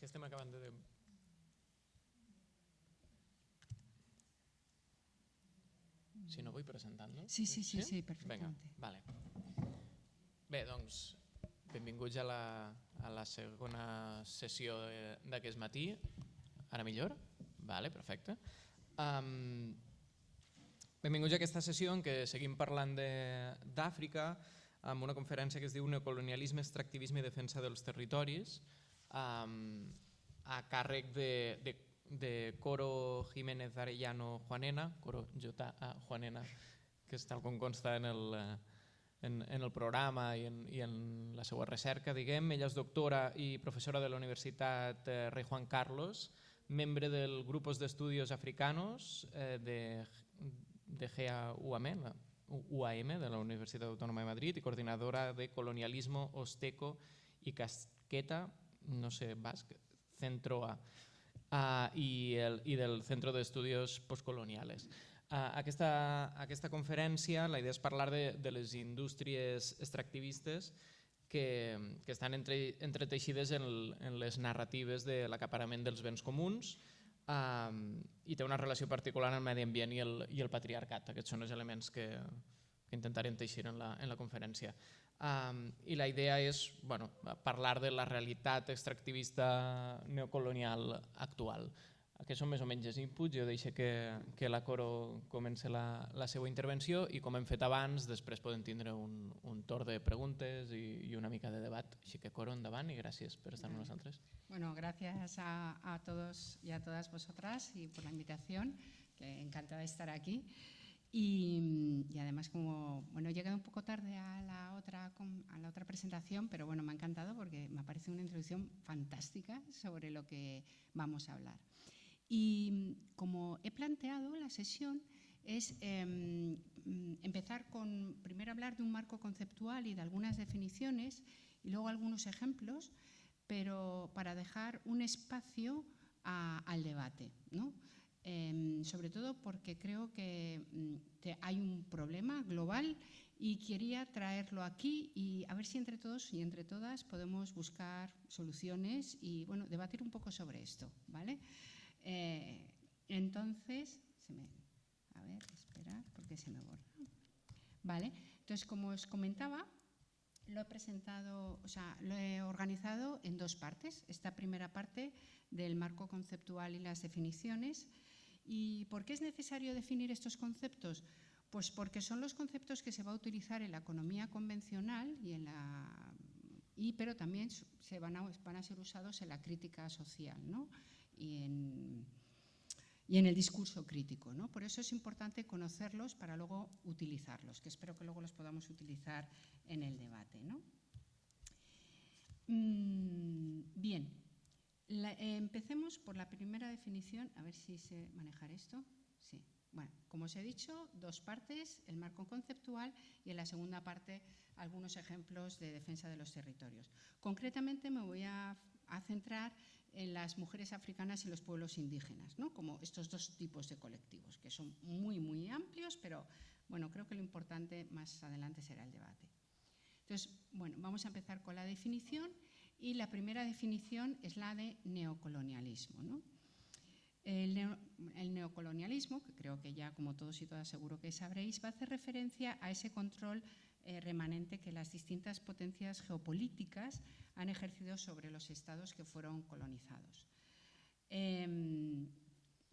estem acabant de... Si no vull presentant-lo? Sí, perfectament. Vale. Bé, doncs, benvinguts a la segona sessió d'aquest matí. Ara millor? Vale, perfecte. Benvinguts a aquesta sessió en què seguim parlant d'Àfrica amb una conferència que es diu Neocolonialisme, extractivisme i defensa dels territoris, a càrrec de Coro Jiménez Arellano Juanena, Coro J. Juanena, que és tal com consta en el programa i en la seva recerca, diguem. Ella és doctora i professora de la Universitat Rei Juan Carlos, membre del Grupos de Estudios Africanos de UAM, de la Universitat Autònoma de Madrid, i coordinadora de Colonialismo, Osteco i Casqueta, no sé, basc, Centro A, i del Centro de Estudios Postcoloniales. Aquesta conferència, la idea és parlar de les indústries extractivistes que estan entreteixides en les narratives de l'acaparament dels béns comuns i té una relació particular amb el medi ambient i el patriarcat. Aquests són els elements que intentarem teixir en la conferència. I la idea és parlar de la realitat extractivista neocolonial actual. Aquests són més o menys els inputs. Jo deixo que la Coro comenci la seva intervenció i, com hem fet abans, després podem tindre un torn de preguntes i una mica de debat. Així que, Coro, endavant i gràcies per estar amb nosaltres. Bueno, gracias a todos y a todas vosotras y por la invitación, que encantada de estar aquí. Y además, como he llegado un poco tarde a la otra presentación, pero bueno, me ha encantado porque me parece una introducción fantástica sobre lo que vamos a hablar. Y como he planteado, la sesión es empezar con primero hablar de un marco conceptual y de algunas definiciones y luego algunos ejemplos, pero para dejar un espacio al debate, ¿no? Sobre todo porque creo que hay un problema global y quería traerlo aquí y a ver si entre todos y entre todas podemos buscar soluciones y debatir un poco sobre esto, ¿vale? Entonces, a ver, esperar porque se me borra. Vale, entonces como os comentaba, lo he organizado en dos partes. Esta primera parte del marco conceptual y las definiciones. ¿Y por qué es necesario definir estos conceptos? Pues porque son los conceptos que se va a utilizar en la economía convencional pero también van a ser usados en la crítica social, ¿no? y en el discurso crítico, ¿no? Por eso es importante conocerlos para luego utilizarlos, que espero que luego los podamos utilizar en el debate, ¿no? Bien, empecemos por la primera definición, a ver si sé manejar esto. Sí. Bueno, como os he dicho, dos partes, el marco conceptual y en la segunda parte algunos ejemplos de defensa de los territorios. Concretamente me voy a centrar en las mujeres africanas y los pueblos indígenas, ¿no? Como estos dos tipos de colectivos, que son muy, muy amplios, pero creo que lo importante más adelante será el debate. Entonces, vamos a empezar con la definición y la primera definición es la de neocolonialismo, ¿no? El neocolonialismo, que creo que ya como todos y todas seguro que sabréis, va a hacer referencia a ese control remanente que las distintas potencias geopolíticas han ejercido sobre los estados que fueron colonizados.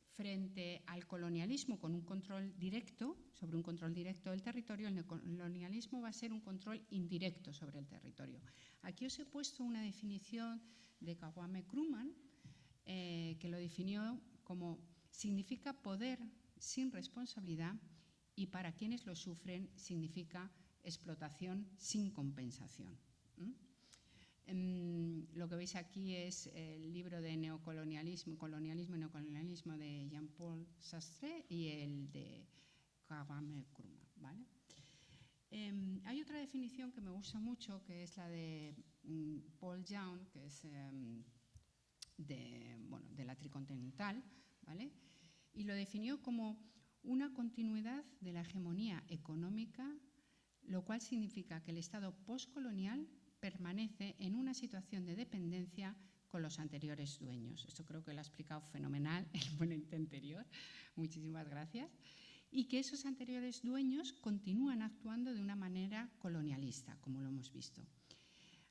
Frente al colonialismo con un control directo, sobre un control directo del territorio, el neocolonialismo va a ser un control indirecto sobre el territorio. Aquí os he puesto una definición de Kwame Nkrumah, que lo definió como significa poder sin responsabilidad y para quienes lo sufren significa explotación sin compensación. Lo que veis aquí es el libro de Neocolonialismo, Colonialismo y Neocolonialismo de Jean-Paul Sastre y el de Kwame Nkrumah, ¿vale? Hay otra definición que me gusta mucho, que es la de Paul Young, que es de la tricontinental, ¿vale? Y lo definió como una continuidad de la hegemonía económica, lo cual significa que el Estado postcolonial permanece en una situación de dependencia con los anteriores dueños. Esto creo que lo ha explicado fenomenal el ponente anterior. Muchísimas gracias. Y que esos anteriores dueños continúan actuando de una manera colonialista, como lo hemos visto,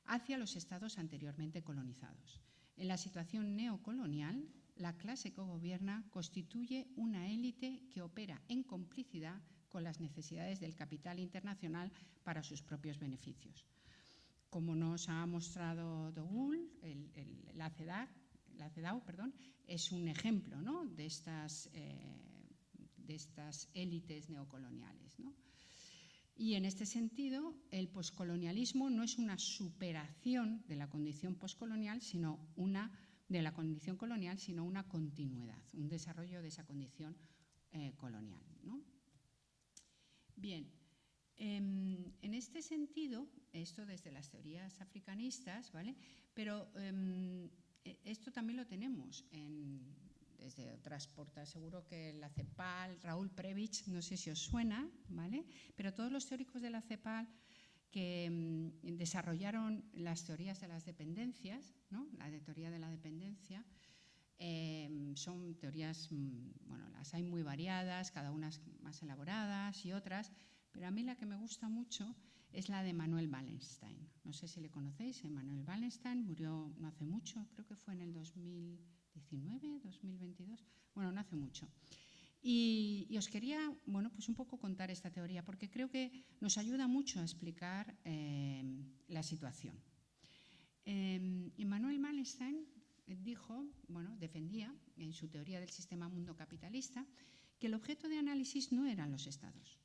hacia los estados anteriormente colonizados. En la situación neocolonial, la clase que gobierna constituye una élite que opera en complicidad con las necesidades del capital internacional para sus propios beneficios. Como nos ha mostrado De Gaulle, la CEDAW, es un ejemplo, ¿no?, de estas élites neocoloniales, ¿no? Y en este sentido, el poscolonialismo no es una superación de la condición poscolonial, sino una continuidad, un desarrollo de esa condición colonial, ¿no? Bien, en este sentido, esto desde las teorías africanistas, ¿vale? Pero esto también lo tenemos desde otras portas, seguro que la CEPAL, Raúl Prebisch, no sé si os suena, ¿vale? Pero todos los teóricos de la CEPAL que desarrollaron las teorías de las dependencias, ¿no?, la de teoría de la dependencia, son teorías, bueno, las hay muy variadas, cada una más elaboradas y otras, pero a mí la que me gusta mucho es la de Manuel Wallenstein. No sé si le conocéis, Manuel Wallenstein murió no hace mucho, creo que fue en el 2019, 2022, bueno, no hace mucho. Y os quería, bueno, pues un poco contar esta teoría, porque creo que nos ayuda mucho a explicar la situación. Manuel Wallenstein defendía en su teoría del sistema mundo capitalista que el objeto de análisis no eran los estados,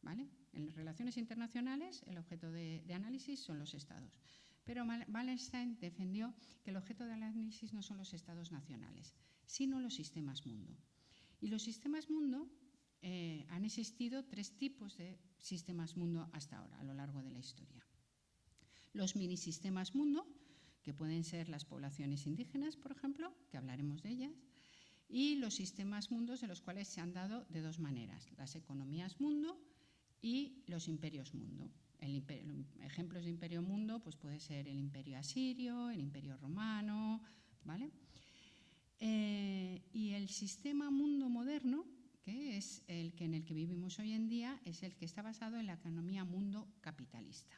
¿vale? En las relaciones internacionales el objeto de análisis son los estados, pero Wallenstein defendió que el objeto de análisis no son los estados nacionales, sino los sistemas mundo. Y los sistemas mundo, han existido 3 tipos de sistemas mundo hasta ahora, a lo largo de la historia. Los minisistemas mundo, que pueden ser las poblaciones indígenas, por ejemplo, que hablaremos de ellas, y los sistemas mundos, de los cuales se han dado de 2 maneras, las economías mundo y los imperios mundo. Ejemplos de imperio mundo pues puede ser el imperio asirio, el imperio romano, ¿vale? Y el sistema mundo moderno, que es el que en el que vivimos hoy en día, es el que está basado en la economía mundo capitalista.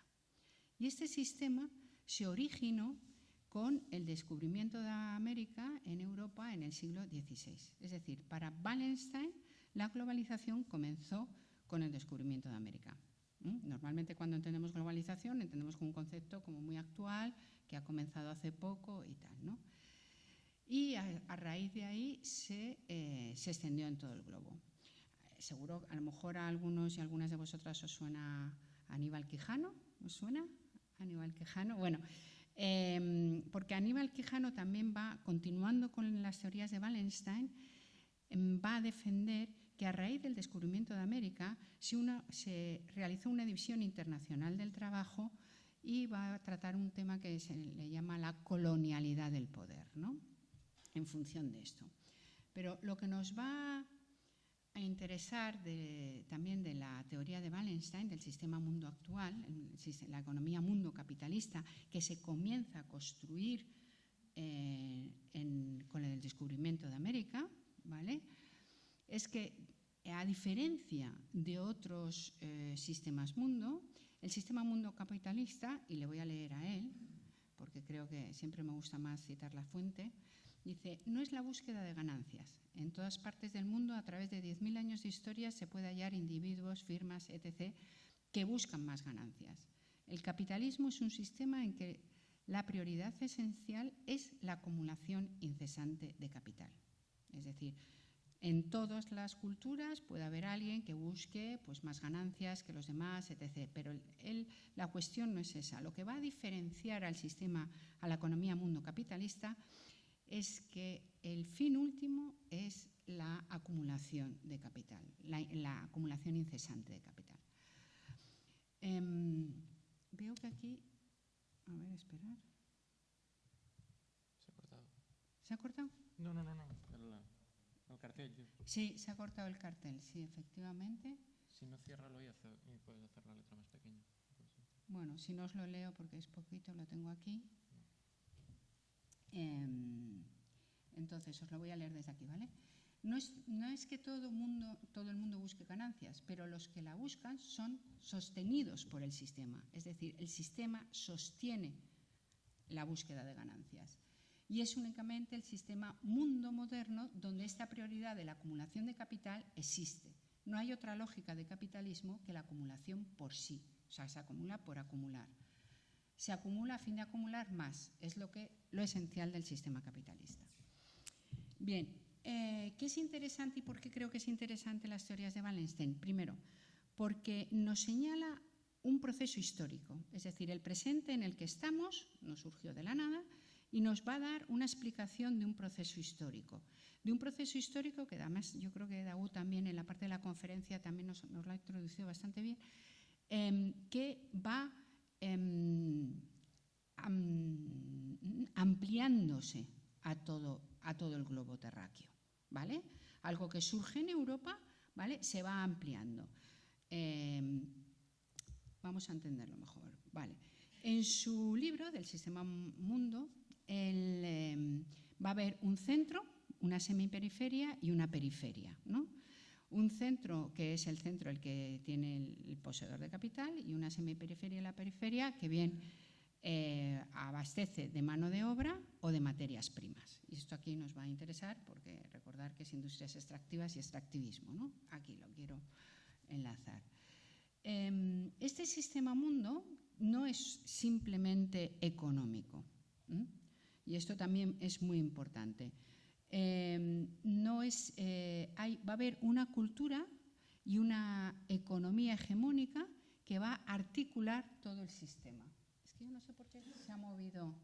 Y este sistema se originó con el descubrimiento de América en Europa en el siglo XVI. Es decir, para Wallenstein la globalización comenzó con el descubrimiento de América. Normalmente cuando entendemos globalización entendemos como un concepto como muy actual, que ha comenzado hace poco y tal, ¿no? Y a raíz de ahí se extendió en todo el globo. Seguro, a lo mejor a algunos y algunas de vosotras os suena Aníbal Quijano. ¿Os suena Aníbal Quijano? Bueno, porque Aníbal Quijano también va, continuando con las teorías de Wallenstein, va a defender que a raíz del descubrimiento de América se realizó una división internacional del trabajo y va a tratar un tema que se le llama la colonialidad del poder, ¿no?, en función de esto. Pero lo que nos va a interesar también de la teoría de Wallenstein, del sistema mundo actual, la economía mundo capitalista, que se comienza a construir con el descubrimiento de América, ¿vale?, es que, a diferencia de otros sistemas mundo, el sistema mundo capitalista, y le voy a leer a él, porque creo que siempre me gusta más citar la fuente, dice: no es la búsqueda de ganancias. En todas partes del mundo, a través de 10.000 años de historia, se puede hallar individuos, firmas, etc., que buscan más ganancias. El capitalismo es un sistema en que la prioridad esencial es la acumulación incesante de capital. Es decir, en todas las culturas puede haber alguien que busque pues, más ganancias que los demás, etc. Pero la cuestión no es esa. Lo que va a diferenciar al sistema, a la economía mundo capitalista, es que el fin último es la acumulación de capital, la acumulación incesante de capital. Veo que aquí... A ver, esperar. Se ha cortado. ¿Se ha cortado? No. El cartel. Sí, se ha cortado el cartel, sí, efectivamente. Si no, ciérralo y puedes hacer la letra más pequeña. Bueno, si no os lo leo porque es poquito, lo tengo aquí. Entonces, os lo voy a leer desde aquí, ¿vale? No es que todo el mundo busque ganancias, pero los que la buscan son sostenidos por el sistema. Es decir, el sistema sostiene la búsqueda de ganancias. Y es únicamente el sistema mundo moderno donde esta prioridad de la acumulación de capital existe. No hay otra lógica de capitalismo que la acumulación por sí. O sea, se acumula por acumular. Se acumula a fin de acumular más. Es lo esencial del sistema capitalista. Bien, ¿qué es interesante y por qué creo que es interesante las teorías de Wallenstein? Primero, porque nos señala un proceso histórico. Es decir, el presente en el que estamos no surgió de la nada y nos va a dar una explicación de un proceso histórico. De un proceso histórico que además yo creo que Daú también en la parte de la conferencia también nos lo ha introducido bastante bien, que va ampliándose a todo el globo terráqueo, ¿vale? Algo que surge en Europa, ¿vale? Se va ampliando. Vamos a entenderlo mejor, ¿vale? En su libro del Sistema Mundo, va a haber un centro, una semiperiferia y una periferia, ¿no? Un centro que es el centro el que tiene el poseedor de capital y una semiperiferia y la periferia que bien abastece de mano de obra o de materias primas. Y esto aquí nos va a interesar porque recordar que es industrias extractivas y extractivismo, ¿no? Aquí lo quiero enlazar. Este sistema mundo no es simplemente económico, y esto también es muy importante. Va a haber una cultura y una economía hegemónica que va a articular todo el sistema. Es que yo no sé por qué se ha movido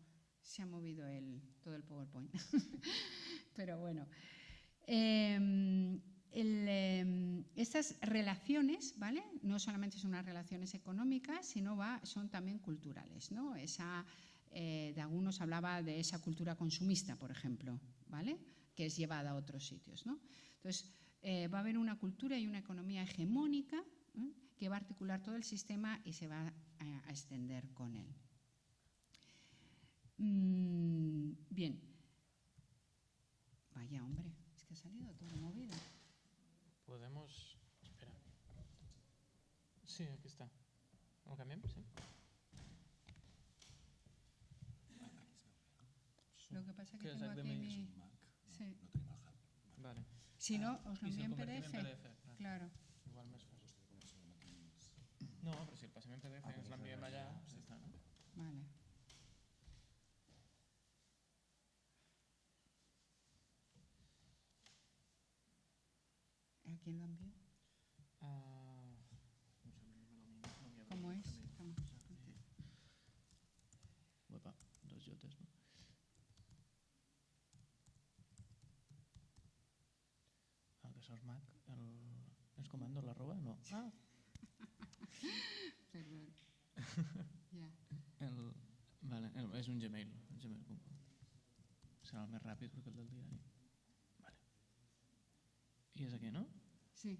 todo el PowerPoint. Pero bueno. Estas relaciones, ¿vale? No solamente son unas relaciones económicas, sino son también culturales, ¿no? De algunos hablaba de esa cultura consumista, por ejemplo, ¿vale? Que es llevada a otros sitios, ¿no? Entonces, va a haber una cultura y una economía hegemónica, ¿eh? Que va a articular todo el sistema y se va a extender con él. Bien. Vaya, hombre, es que ha salido todo movido. Podemos... Espera. Sí, aquí está. ¿Lo cambiam? Sí. Lo que pasa es que tengo aquí mi... Sí. Vale. Si no, os lo I si envío el en convertim PDF. en PDF? Claro. Igual més fàcil. No, però si el passem en PDF i ens l'enviem allà, ja està, no? Vale. ¿A quién lo envío? ¿Cómo es? Uepa, dos jotes, no? Que sos Mac, els comandos, l'arroba, no? Ah! Perdón. Ya. Vale, és un Gmail, gmail.com. Serà el més ràpid perquè el del diari. Vale. I és aquí, no? Sí.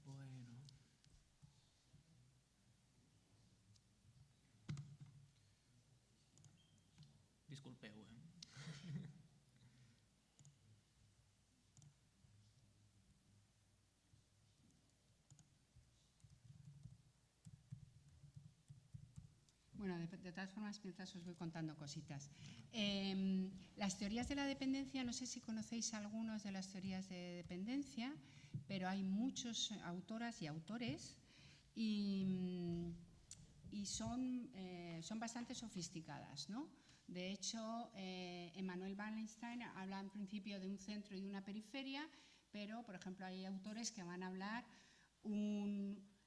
Vale. Bueno. Disculpeu, Bueno, de todas formas, mientras os voy contando cositas. Las teorías de la dependencia, no sé si conocéis algunos de las teorías de dependencia, pero hay muchos autoras y autores y son bastante sofisticadas, ¿no? De hecho, Emmanuel Wallenstein habla en principio de un centro y de una periferia, pero, por ejemplo, hay autores que van a hablar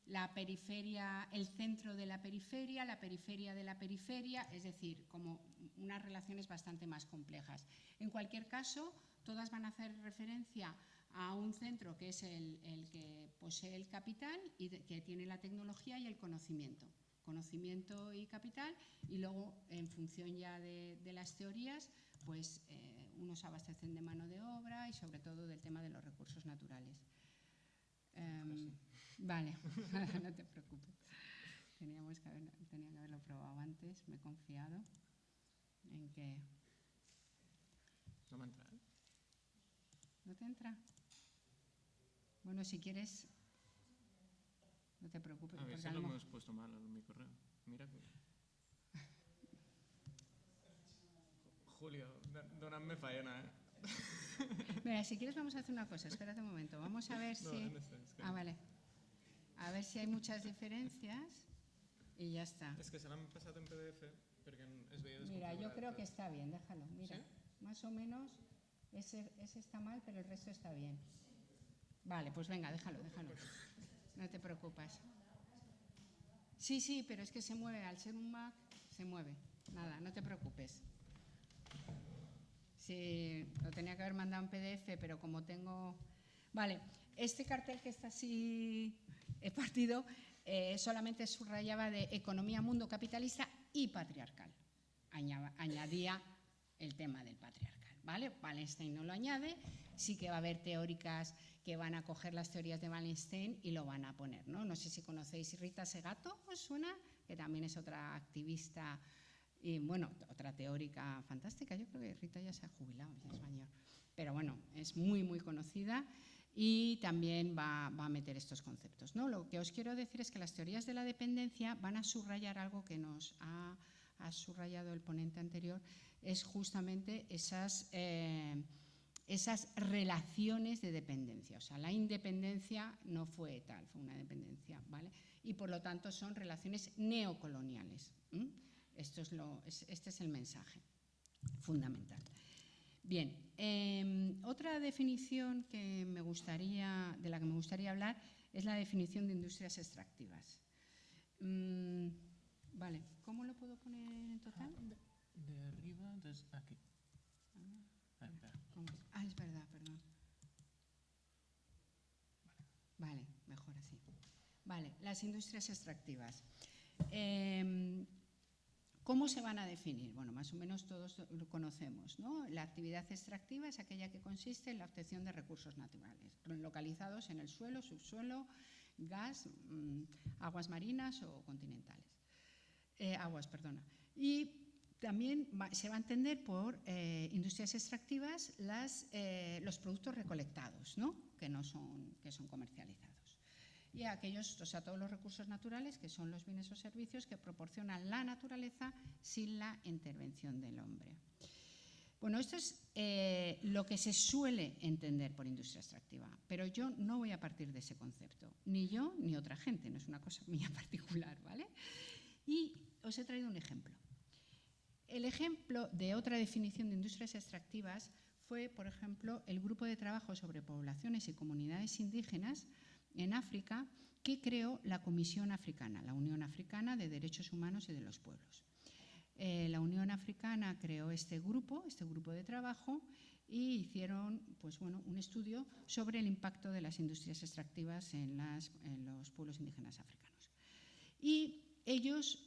la periferia, el centro de la periferia de la periferia, es decir, como unas relaciones bastante más complejas. En cualquier caso, todas van a hacer referencia a un centro que es el que posee el capital y que tiene la tecnología y el conocimiento y capital, y luego, en función ya de las teorías, pues unos abastecen de mano de obra y sobre todo del tema de los recursos naturales. Vale, no te preocupes. tenía que haberlo probado antes, me he confiado en que... No m'ha entrat. ¿No te entra? Bueno, si quieres, no te preocupes. A ver si porque lo hemos puesto mal en mi correo. Mira que... Julio, donant-me faena, ¿eh? Mira, si quieres vamos a hacer una cosa, espérate un momento. Vamos a ver si... ¿Dónde está? Es que... Ah, vale. A ver si hay muchas diferencias y ya está. És que se l'han passat en PDF perquè es veia desconfigurat. Mira, yo creo que está bien, déjalo. Mira, ¿Sí? más o menos ese está mal, pero el resto está bien. Vale, pues venga, déjalo. No te preocupes. Sí, pero es que se mueve. Al ser un Mac, se mueve. Nada, no te preocupes. Sí, lo tenía que haber mandado en PDF, pero como tengo... Vale, este cartel que está así partido solamente subrayaba de economía, mundo capitalista y patriarcal. Añadía el tema del patriarcal, ¿vale? Wallenstein no lo añade, sí que va a haber teóricas que van a coger las teorías de Wallenstein y lo van a poner, ¿no? No sé si conocéis Rita Segato, ¿os suena? Que también es otra activista y, bueno, otra teórica fantástica. Yo creo que Rita ya se ha jubilado, ya es mayor. Pero bueno, es muy, muy conocida y también va a meter estos conceptos, ¿no? Lo que os quiero decir es que las teorías de la dependencia van a subrayar algo que nos ha subrayado el ponente anterior, es justamente esas relaciones de dependencia. O sea, la independencia no fue tal, fue una dependencia, ¿vale? Y por lo tanto son relaciones neocoloniales. Este es el mensaje fundamental. Bien, otra definición de la que me gustaría hablar es la definición de industrias extractivas. Vale, ¿cómo lo puedo poner en total? De arriba, entonces aquí. Es verdad, perdón. Vale, mejor así. Vale, las industrias extractivas. ¿Cómo se van a definir? Bueno, más o menos todos lo conocemos, ¿no? La actividad extractiva es aquella que consiste en la obtención de recursos naturales, localizados en el suelo, subsuelo, gas, aguas marinas o continentales. Y también se va a entender por industrias extractivas los productos recolectados, ¿no? que son comercializados. Y todos los recursos naturales, que son los bienes o servicios que proporciona la naturaleza sin la intervención del hombre. Bueno, esto es lo que se suele entender por industria extractiva, pero yo no voy a partir de ese concepto, ni yo ni otra gente, no es una cosa mía particular, ¿vale? Y os he traído un ejemplo. El ejemplo de otra definición de industrias extractivas fue, por ejemplo, el grupo de trabajo sobre poblaciones y comunidades indígenas en África que creó la Comisión Africana, la Unión Africana de Derechos Humanos y de los Pueblos. La Unión Africana creó este grupo de trabajo y hicieron un estudio sobre el impacto de las industrias extractivas en los pueblos indígenas africanos. Y ellos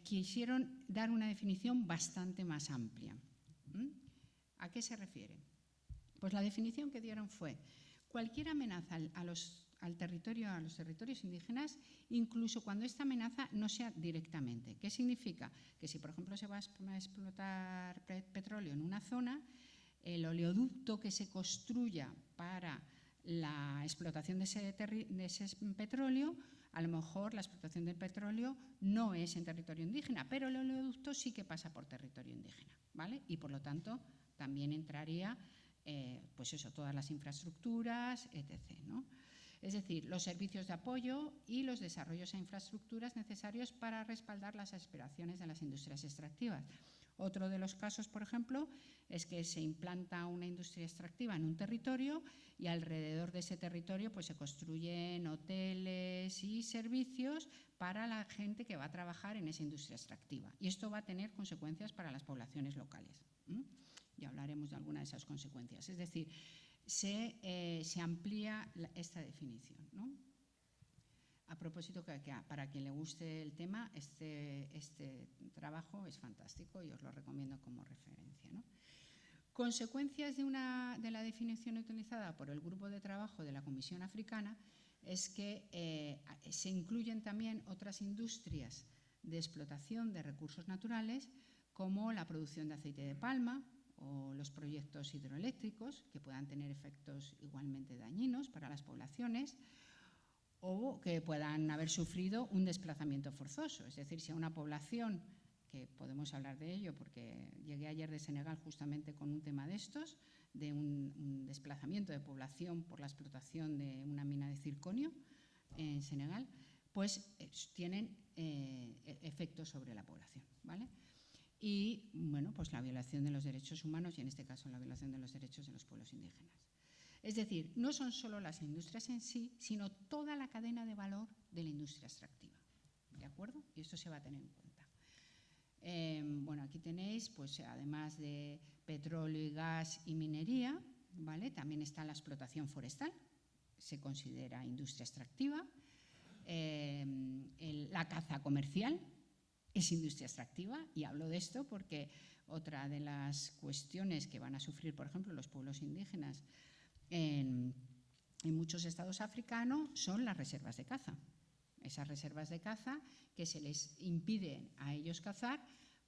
quisieron dar una definición bastante más amplia. ¿A qué se refiere? Pues la definición que dieron fue cualquier amenaza a los territorios indígenas, incluso cuando esta amenaza no sea directamente. ¿Qué significa? Que si, por ejemplo, se va a explotar petróleo en una zona, el oleoducto que se construya para la explotación de ese petróleo, a lo mejor la explotación del petróleo no es en territorio indígena, pero el oleoducto sí que pasa por territorio indígena, ¿vale? Y por lo tanto también entraría todas las infraestructuras, etc., ¿no? Es decir, los servicios de apoyo y los desarrollos e infraestructuras necesarios para respaldar las aspiraciones de las industrias extractivas. Otro de los casos, por ejemplo, es que se implanta una industria extractiva en un territorio y alrededor de ese territorio se construyen hoteles y servicios para la gente que va a trabajar en esa industria extractiva. Y esto va a tener consecuencias para las poblaciones locales. Ya hablaremos de alguna de esas consecuencias. Es decir, se amplía esta definición, ¿no? A propósito, para quien le guste el tema, este trabajo es fantástico y os lo recomiendo como referencia, ¿no? Consecuencias de la definición utilizada por el grupo de trabajo de la Comisión Africana es que se incluyen también otras industrias de explotación de recursos naturales, como la producción de aceite de palma o los proyectos hidroeléctricos, que puedan tener efectos igualmente dañinos para las poblaciones, o que puedan haber sufrido un desplazamiento forzoso. Es decir, si a una población, que podemos hablar de ello porque llegué ayer de Senegal justamente con un tema de estos, de un desplazamiento de población por la explotación de una mina de circonio en Senegal, pues tienen efectos sobre la población, ¿vale? Y, bueno, pues la violación de los derechos humanos y, en este caso, la violación de los derechos de los pueblos indígenas. Es decir, no son solo las industrias en sí, sino toda la cadena de valor de la industria extractiva, ¿de acuerdo? Y esto se va a tener en cuenta. Bueno, aquí tenéis, pues además de petróleo y gas y minería, ¿vale? También está la explotación forestal, se considera industria extractiva. La caza comercial es industria extractiva, y hablo de esto porque otra de las cuestiones que van a sufrir, por ejemplo, los pueblos indígenas en muchos estados africanos son las reservas de caza. Esas reservas de caza que se les impide a ellos cazar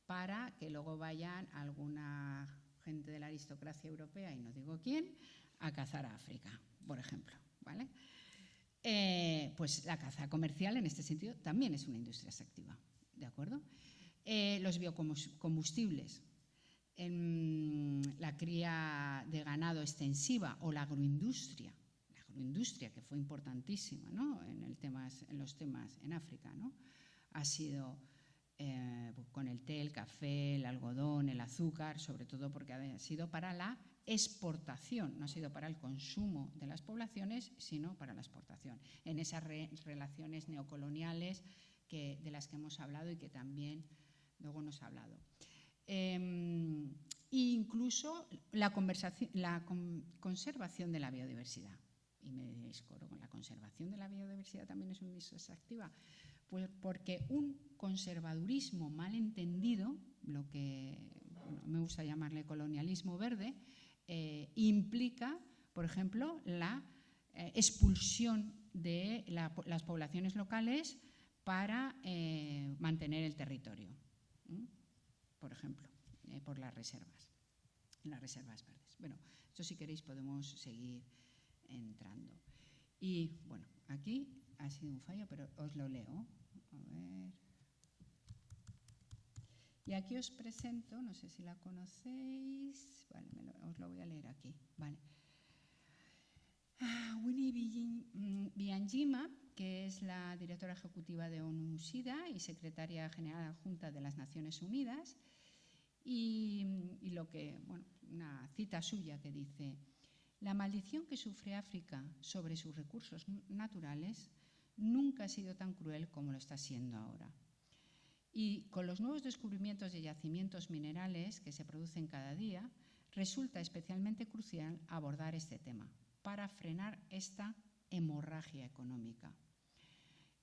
para que luego vayan alguna gente de la aristocracia europea, y no digo quién, a cazar a África, por ejemplo, ¿vale? Pues la caza comercial en este sentido también es una industria extractiva, ¿de acuerdo? Los biocombustibles, la cría de ganado extensiva o la agroindustria que fue importantísima, ¿no? en los temas en África, ¿no? Ha sido con el té, el café, el algodón, el azúcar, sobre todo porque ha sido para la exportación, no ha sido para el consumo de las poblaciones, sino para la exportación, en esas relaciones neocoloniales de las que hemos hablado y que también luego nos ha hablado. Incluso la conservación de la biodiversidad. Y me diréis, Coro, ¿con la conservación de la biodiversidad también es una industria extractiva? Pues porque un conservadurismo mal entendido, lo que me gusta llamarle colonialismo verde, implica, por ejemplo, la expulsión de las poblaciones locales para mantener el territorio, por ejemplo, por las reservas verdes. Bueno, esto si queréis podemos seguir entrando. Y bueno, aquí ha sido un fallo, pero os lo leo. A ver. Y aquí os presento, no sé si la conocéis, vale, os lo voy a leer aquí. Vale. Winnie Byanyima, que es la directora ejecutiva de ONU-SIDA y secretaria general adjunta de las Naciones Unidas, y lo que, bueno, una cita suya que dice: la maldición que sufre África sobre sus recursos naturales nunca ha sido tan cruel como lo está siendo ahora. Y con los nuevos descubrimientos de yacimientos minerales que se producen cada día, resulta especialmente crucial abordar este tema para frenar esta hemorragia económica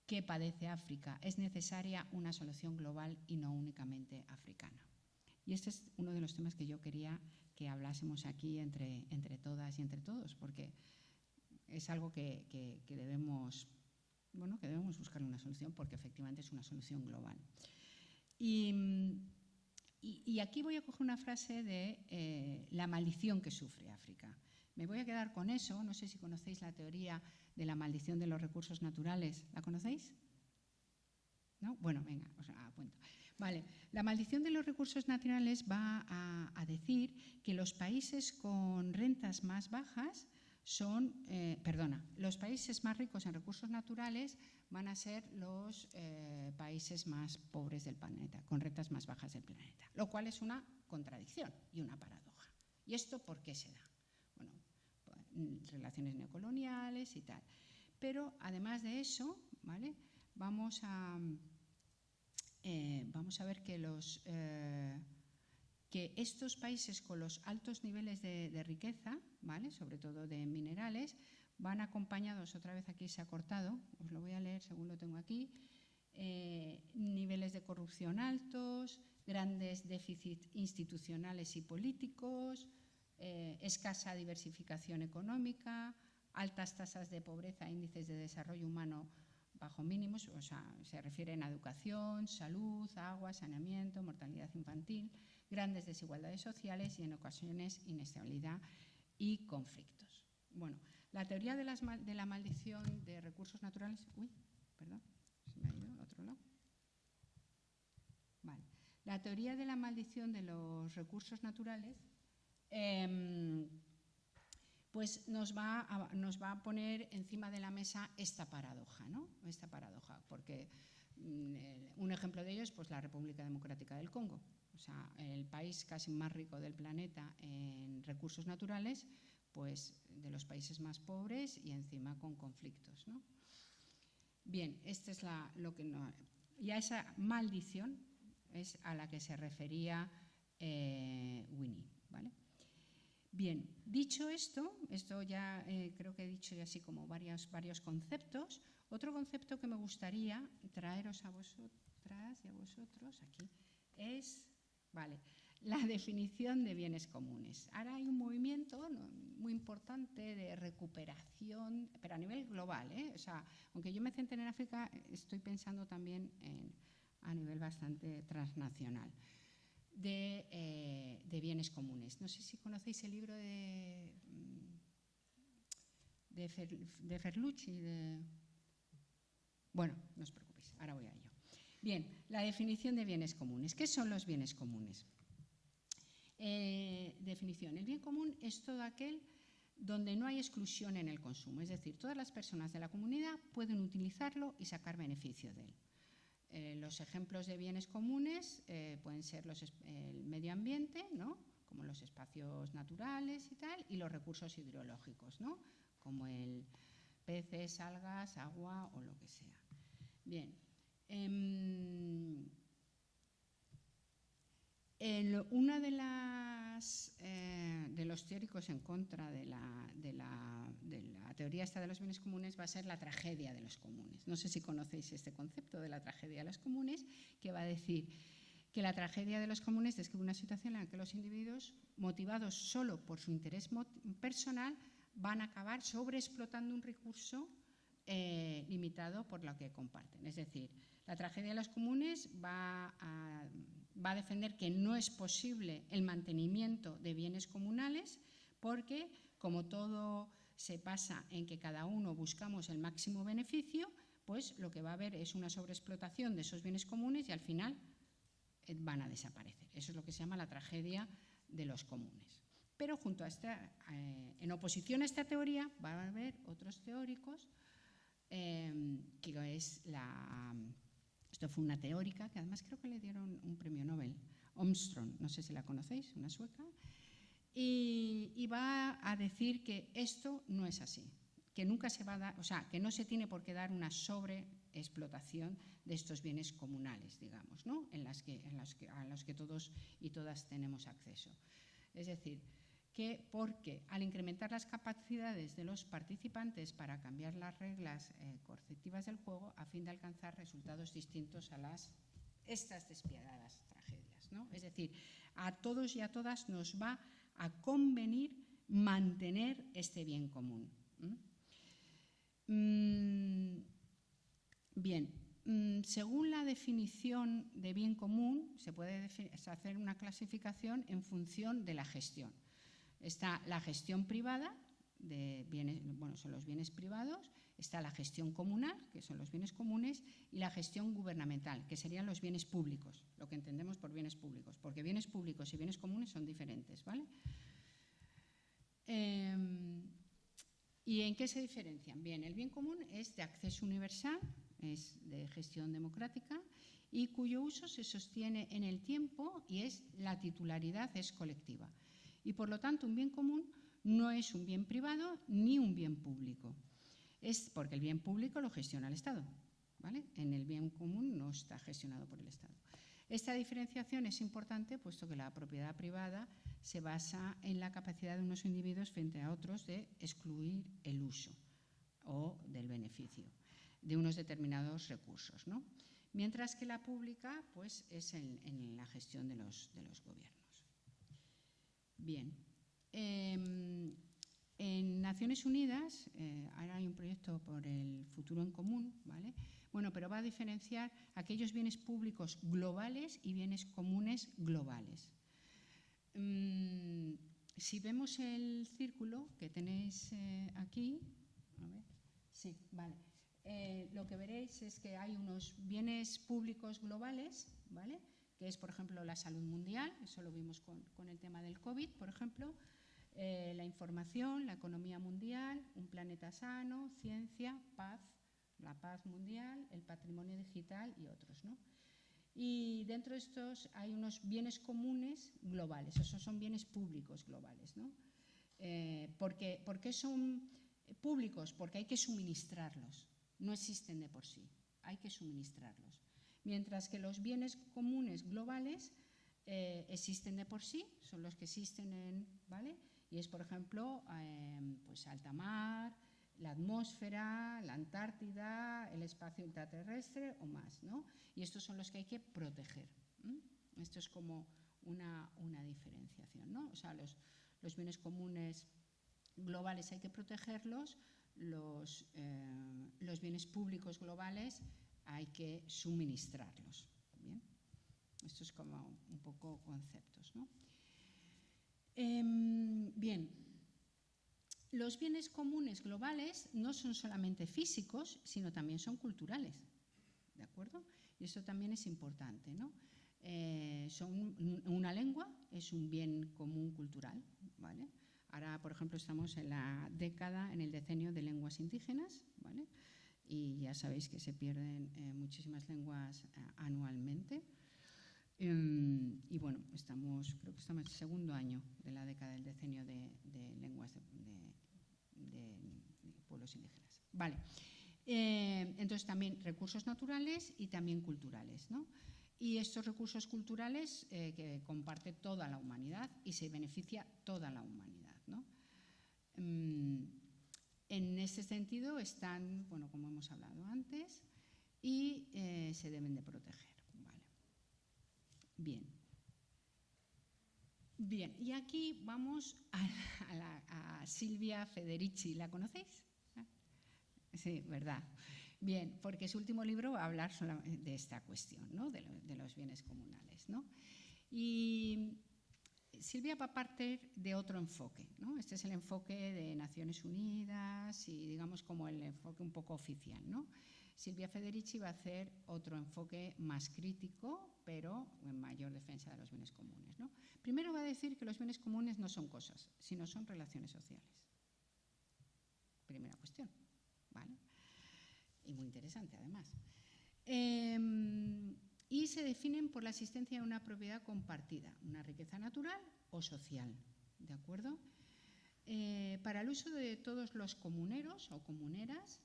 que padece África. Es necesaria una solución global y no únicamente africana. Y este es uno de los temas que yo quería que hablásemos aquí entre todas y entre todos, porque es algo que debemos, bueno, que debemos buscar una solución, porque efectivamente es una solución global. Y aquí voy a coger una frase de la maldición que sufre África. Me voy a quedar con eso. No sé si conocéis la teoría de la maldición de los recursos naturales. ¿La conocéis? ¿No? Bueno, venga, os apunto. Vale, la maldición de los recursos naturales va a decir que los países con rentas más bajas los países más ricos en recursos naturales van a ser los países más pobres del planeta, con rentas más bajas del planeta, lo cual es una contradicción y una paradoja. ¿Y esto por qué se da? Bueno, relaciones neocoloniales y tal. Pero además de eso, ¿vale? Vamos a ver que estos países con los altos niveles de riqueza, ¿vale? Sobre todo de minerales, van acompañados, otra vez aquí se ha cortado, os lo voy a leer según lo tengo aquí, niveles de corrupción altos, grandes déficits institucionales y políticos, escasa diversificación económica, altas tasas de pobreza, índices de desarrollo humano bajo mínimos, o sea, se refieren a educación, salud, agua, saneamiento, mortalidad infantil, grandes desigualdades sociales y en ocasiones inestabilidad y conflictos. Bueno, la teoría de la maldición de recursos naturales… Uy, perdón, se me ha ido al otro lado. Vale. La teoría de la maldición de los recursos naturales pues nos va a poner encima de la mesa esta paradoja, ¿no? Esta paradoja, porque un ejemplo de ello es pues, la República Democrática del Congo, o sea, el país casi más rico del planeta en recursos naturales, pues de los países más pobres y encima con conflictos, ¿no? Bien, esta es y a esa maldición es a la que se refería Winnie, ¿vale? Bien, dicho esto ya creo que he dicho ya así como varios conceptos. Otro concepto que me gustaría traeros a vosotras y a vosotros aquí es, vale, la definición de bienes comunes. Ahora hay un movimiento muy importante de recuperación, pero a nivel global, ¿eh? O sea, aunque yo me centre en África, estoy pensando también a nivel bastante transnacional. De bienes comunes. No sé si conocéis el libro de Ferlucci. Bueno, no os preocupéis, ahora voy a ello. Bien, la definición de bienes comunes. ¿Qué son los bienes comunes? Definición. El bien común es todo aquel donde no hay exclusión en el consumo, es decir, todas las personas de la comunidad pueden utilizarlo y sacar beneficio de él. Los ejemplos de bienes comunes pueden ser el medio ambiente, ¿no? Como los espacios naturales y tal, y los recursos hidrológicos, ¿no? Como el peces, algas, agua o lo que sea. Bien. Una de los teóricos en contra de la teoría esta de los bienes comunes va a ser la tragedia de los comunes. No sé si conocéis este concepto de la tragedia de los comunes, que va a decir que la tragedia de los comunes describe una situación en la que los individuos, motivados solo por su interés personal, van a acabar sobreexplotando un recurso limitado por lo que comparten. Es decir, la tragedia de los comunes va a defender que no es posible el mantenimiento de bienes comunales porque, como todo se basa en que cada uno buscamos el máximo beneficio, pues lo que va a haber es una sobreexplotación de esos bienes comunes y al final van a desaparecer. Eso es lo que se llama la tragedia de los comunes. Pero junto a en oposición a esta teoría va a haber otros teóricos que es esto fue una teórica que además creo que le dieron un premio Nobel, Armstrong, no sé si la conocéis, una sueca, y va a decir que esto no es así, que nunca se va a dar, o sea, que no se tiene por qué dar una sobreexplotación de estos bienes comunales, digamos, ¿no? A los que todos y todas tenemos acceso. Es decir, que porque al incrementar las capacidades de los participantes para cambiar las reglas coercitivas del juego, a fin de alcanzar resultados distintos a estas despiadadas tragedias, ¿no? Es decir, a todos y a todas nos va a convenir mantener este bien común. Bien, según la definición de bien común, se puede hacer una clasificación en función de la gestión. Está la gestión privada, son los bienes privados, está la gestión comunal, que son los bienes comunes, y la gestión gubernamental, que serían los bienes públicos, lo que entendemos por bienes públicos, porque bienes públicos y bienes comunes son diferentes, ¿vale? ¿Y en qué se diferencian? Bien, el bien común es de acceso universal, es de gestión democrática y cuyo uso se sostiene en el tiempo y la titularidad es colectiva. Y por lo tanto un bien común no es un bien privado ni un bien público. Es porque el bien público lo gestiona el Estado, ¿vale? En el bien común no está gestionado por el Estado. Esta diferenciación es importante puesto que la propiedad privada se basa en la capacidad de unos individuos frente a otros de excluir el uso o del beneficio de unos determinados recursos, ¿no? Mientras que la pública pues, es en la gestión de los gobiernos. Bien, En Naciones Unidas, ahora hay un proyecto por el futuro en común, ¿vale? Bueno, pero va a diferenciar aquellos bienes públicos globales y bienes comunes globales. Si vemos el círculo que tenéis aquí, a ver, sí, vale. Lo que veréis es que hay unos bienes públicos globales, ¿vale? Que es, por ejemplo, la salud mundial, eso lo vimos con el tema del COVID, por ejemplo, la información, la economía mundial, un planeta sano, ciencia, paz, la paz mundial, el patrimonio digital y otros, ¿no? Y dentro de estos hay unos bienes comunes globales, esos son bienes públicos globales, ¿no? ¿Por qué son públicos? Porque hay que suministrarlos, no existen de por sí, hay que suministrarlos. Mientras que los bienes comunes globales existen de por sí, son los que existen ¿vale? Y es, por ejemplo, pues alta mar, la atmósfera, la Antártida, el espacio ultraterrestre o más, ¿no? Y estos son los que hay que proteger. Esto es como una diferenciación, ¿no? O sea, los bienes comunes globales hay que protegerlos, los bienes públicos globales hay que suministrarlos. ¿Bien? Esto es como un poco conceptos, ¿no? Bien. Los bienes comunes globales no son solamente físicos, sino también son culturales, ¿de acuerdo? Y eso también es importante, ¿no? Una lengua es un bien común cultural, ¿vale? Ahora, por ejemplo, estamos en el decenio de lenguas indígenas, ¿vale? Y ya sabéis que se pierden muchísimas lenguas anualmente. Y bueno, creo que estamos en el segundo año de la década del decenio de lenguas de pueblos indígenas. Vale. Entonces también recursos naturales y también culturales, ¿no? Y estos recursos culturales que comparte toda la humanidad y se beneficia toda la humanidad, ¿no? En este sentido están, bueno, como hemos hablado antes, y se deben de proteger. Vale. Bien. Bien, y aquí vamos a Silvia Federici. ¿La conocéis? Sí, ¿verdad? Bien, porque su último libro va a hablar de esta cuestión, ¿no? de los bienes comunales, ¿no? Y Silvia va a partir de otro enfoque, ¿no? Este es el enfoque de Naciones Unidas y digamos como el enfoque un poco oficial, ¿no? Silvia Federici va a hacer otro enfoque más crítico, pero en mayor defensa de los bienes comunes, ¿no? Primero va a decir que los bienes comunes no son cosas, sino son relaciones sociales. Primera cuestión, ¿vale? Y muy interesante, además. Y se definen por la existencia de una propiedad compartida, una riqueza natural o social, ¿de acuerdo? Para el uso de todos los comuneros o comuneras,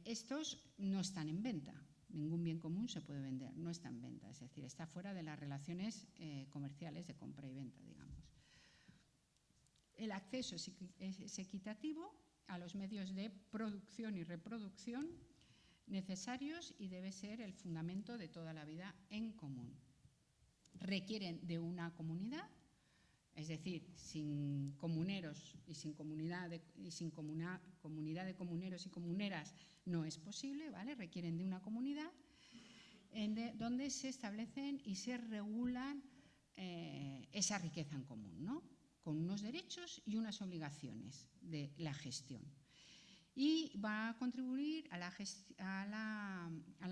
estos no están en venta. Ningún bien común se puede vender, no está en venta, es decir, está fuera de las relaciones comerciales de compra y venta, digamos. El acceso es equitativo a los medios de producción y reproducción necesarios y debe ser el fundamento de toda la vida en común. Requieren de una comunidad, es decir, sin comuneros y sin comunidad de comuneros y comuneras no es posible, ¿vale? Requieren de una comunidad donde se establecen y se regulan esa riqueza en común, ¿no? Con unos derechos y unas obligaciones de la gestión. Y va a contribuir a la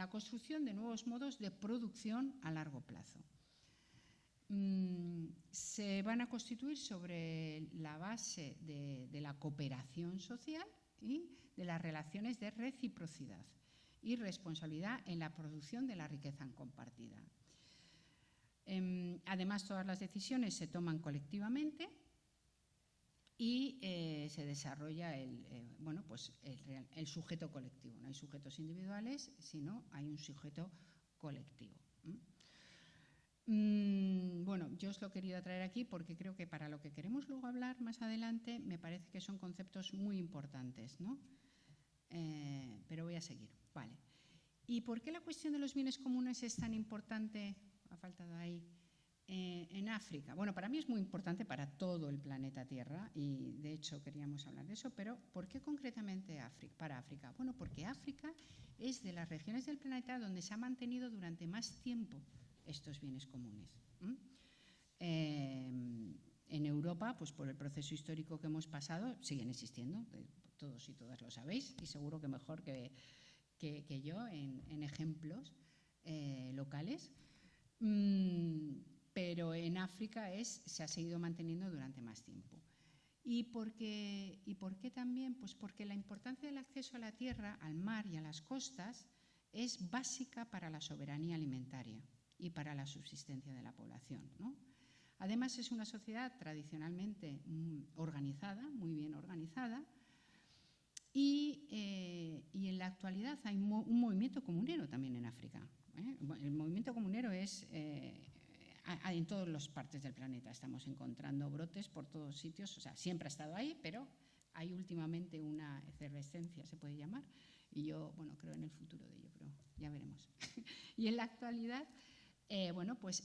construcción de nuevos modos de producción a largo plazo. Se van a constituir sobre la base de la cooperación social y de las relaciones de reciprocidad y responsabilidad en la producción de la riqueza compartida. Además, todas las decisiones se toman colectivamente y se desarrolla el sujeto colectivo. No hay sujetos individuales, sino hay un sujeto colectivo. Bueno, yo os lo he querido traer aquí porque creo que para lo que queremos luego hablar más adelante me parece que son conceptos muy importantes, ¿no? Pero voy a seguir. Vale. ¿Y por qué la cuestión de los bienes comunes es tan importante? Ha faltado ahí. En África, bueno, para mí es muy importante para todo el planeta Tierra y de hecho queríamos hablar de eso, pero ¿por qué concretamente para África? Bueno, porque África es de las regiones del planeta donde se ha mantenido durante más tiempo estos bienes comunes. En Europa, pues por el proceso histórico que hemos pasado, siguen existiendo, todos y todas lo sabéis, y seguro que mejor que yo en ejemplos locales. Pero en África se ha seguido manteniendo durante más tiempo. ¿Y por qué también? Pues porque la importancia del acceso a la tierra, al mar y a las costas es básica para la soberanía alimentaria y para la subsistencia de la población, ¿no? Además, es una sociedad tradicionalmente organizada, muy bien organizada, y en la actualidad hay un movimiento comunero también en África. El movimiento comunero es en todas las partes del planeta. Estamos encontrando brotes por todos sitios, o sea, siempre ha estado ahí, pero hay últimamente una efervescencia, se puede llamar, y yo, bueno, creo en el futuro de ello, pero ya veremos. Y en la actualidad, bueno, pues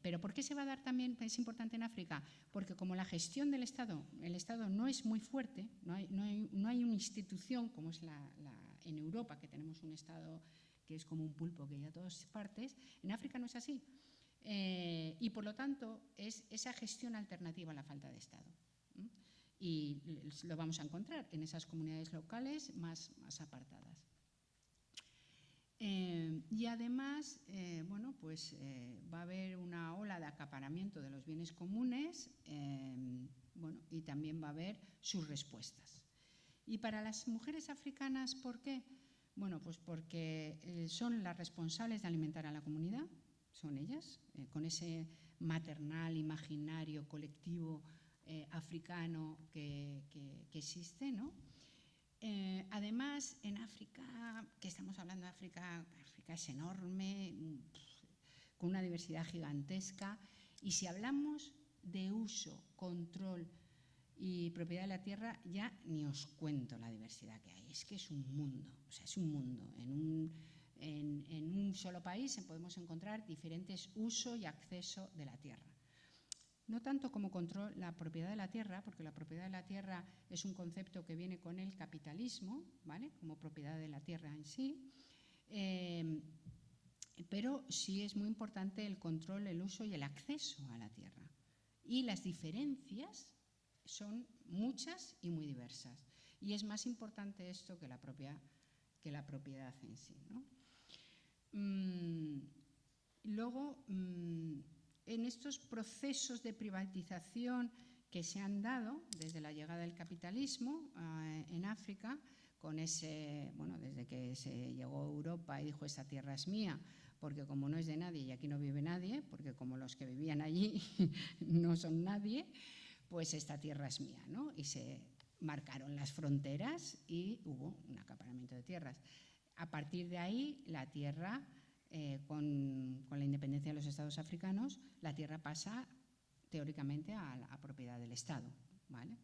pero ¿por qué se va a dar también, es importante en África? Porque como la gestión del Estado, el Estado no es muy fuerte, no hay una institución como es en Europa, que tenemos un Estado que es como un pulpo que hay a todas partes, en África no es así. Y por lo tanto es esa gestión alternativa a la falta de Estado. Y lo vamos a encontrar en esas comunidades locales más apartadas. Y además, bueno, pues va a haber una ola de acaparamiento de los bienes comunes, bueno, y también va a haber sus respuestas. Y para las mujeres africanas, ¿por qué? Bueno, pues porque son las responsables de alimentar a la comunidad, son ellas, con ese maternal, imaginario, colectivo africano que existe, ¿no? Además, en África, que estamos hablando de África es enorme, con una diversidad gigantesca, y si hablamos de uso, control y propiedad de la tierra, ya ni os cuento la diversidad que hay. Es que es un mundo, o sea, es un mundo. En un solo país podemos encontrar diferentes usos y acceso de la tierra. No tanto como control la propiedad de la tierra, porque la propiedad de la tierra es un concepto que viene con el capitalismo, ¿vale? Como propiedad de la tierra en sí, pero sí es muy importante el control, el uso y el acceso a la tierra. Y las diferencias son muchas y muy diversas. Y es más importante esto que la propiedad en sí, ¿no? Luego, en estos procesos de privatización que se han dado desde la llegada del capitalismo en África, con bueno, desde que se llegó a Europa y dijo esta tierra es mía, porque como no es de nadie y aquí no vive nadie, porque como los que vivían allí no son nadie, pues esta tierra es mía, ¿no? Y se marcaron las fronteras y hubo un acaparamiento de tierras. A partir de ahí, la tierra, con la independencia de los estados africanos, la tierra pasa teóricamente a propiedad del Estado, ¿vale?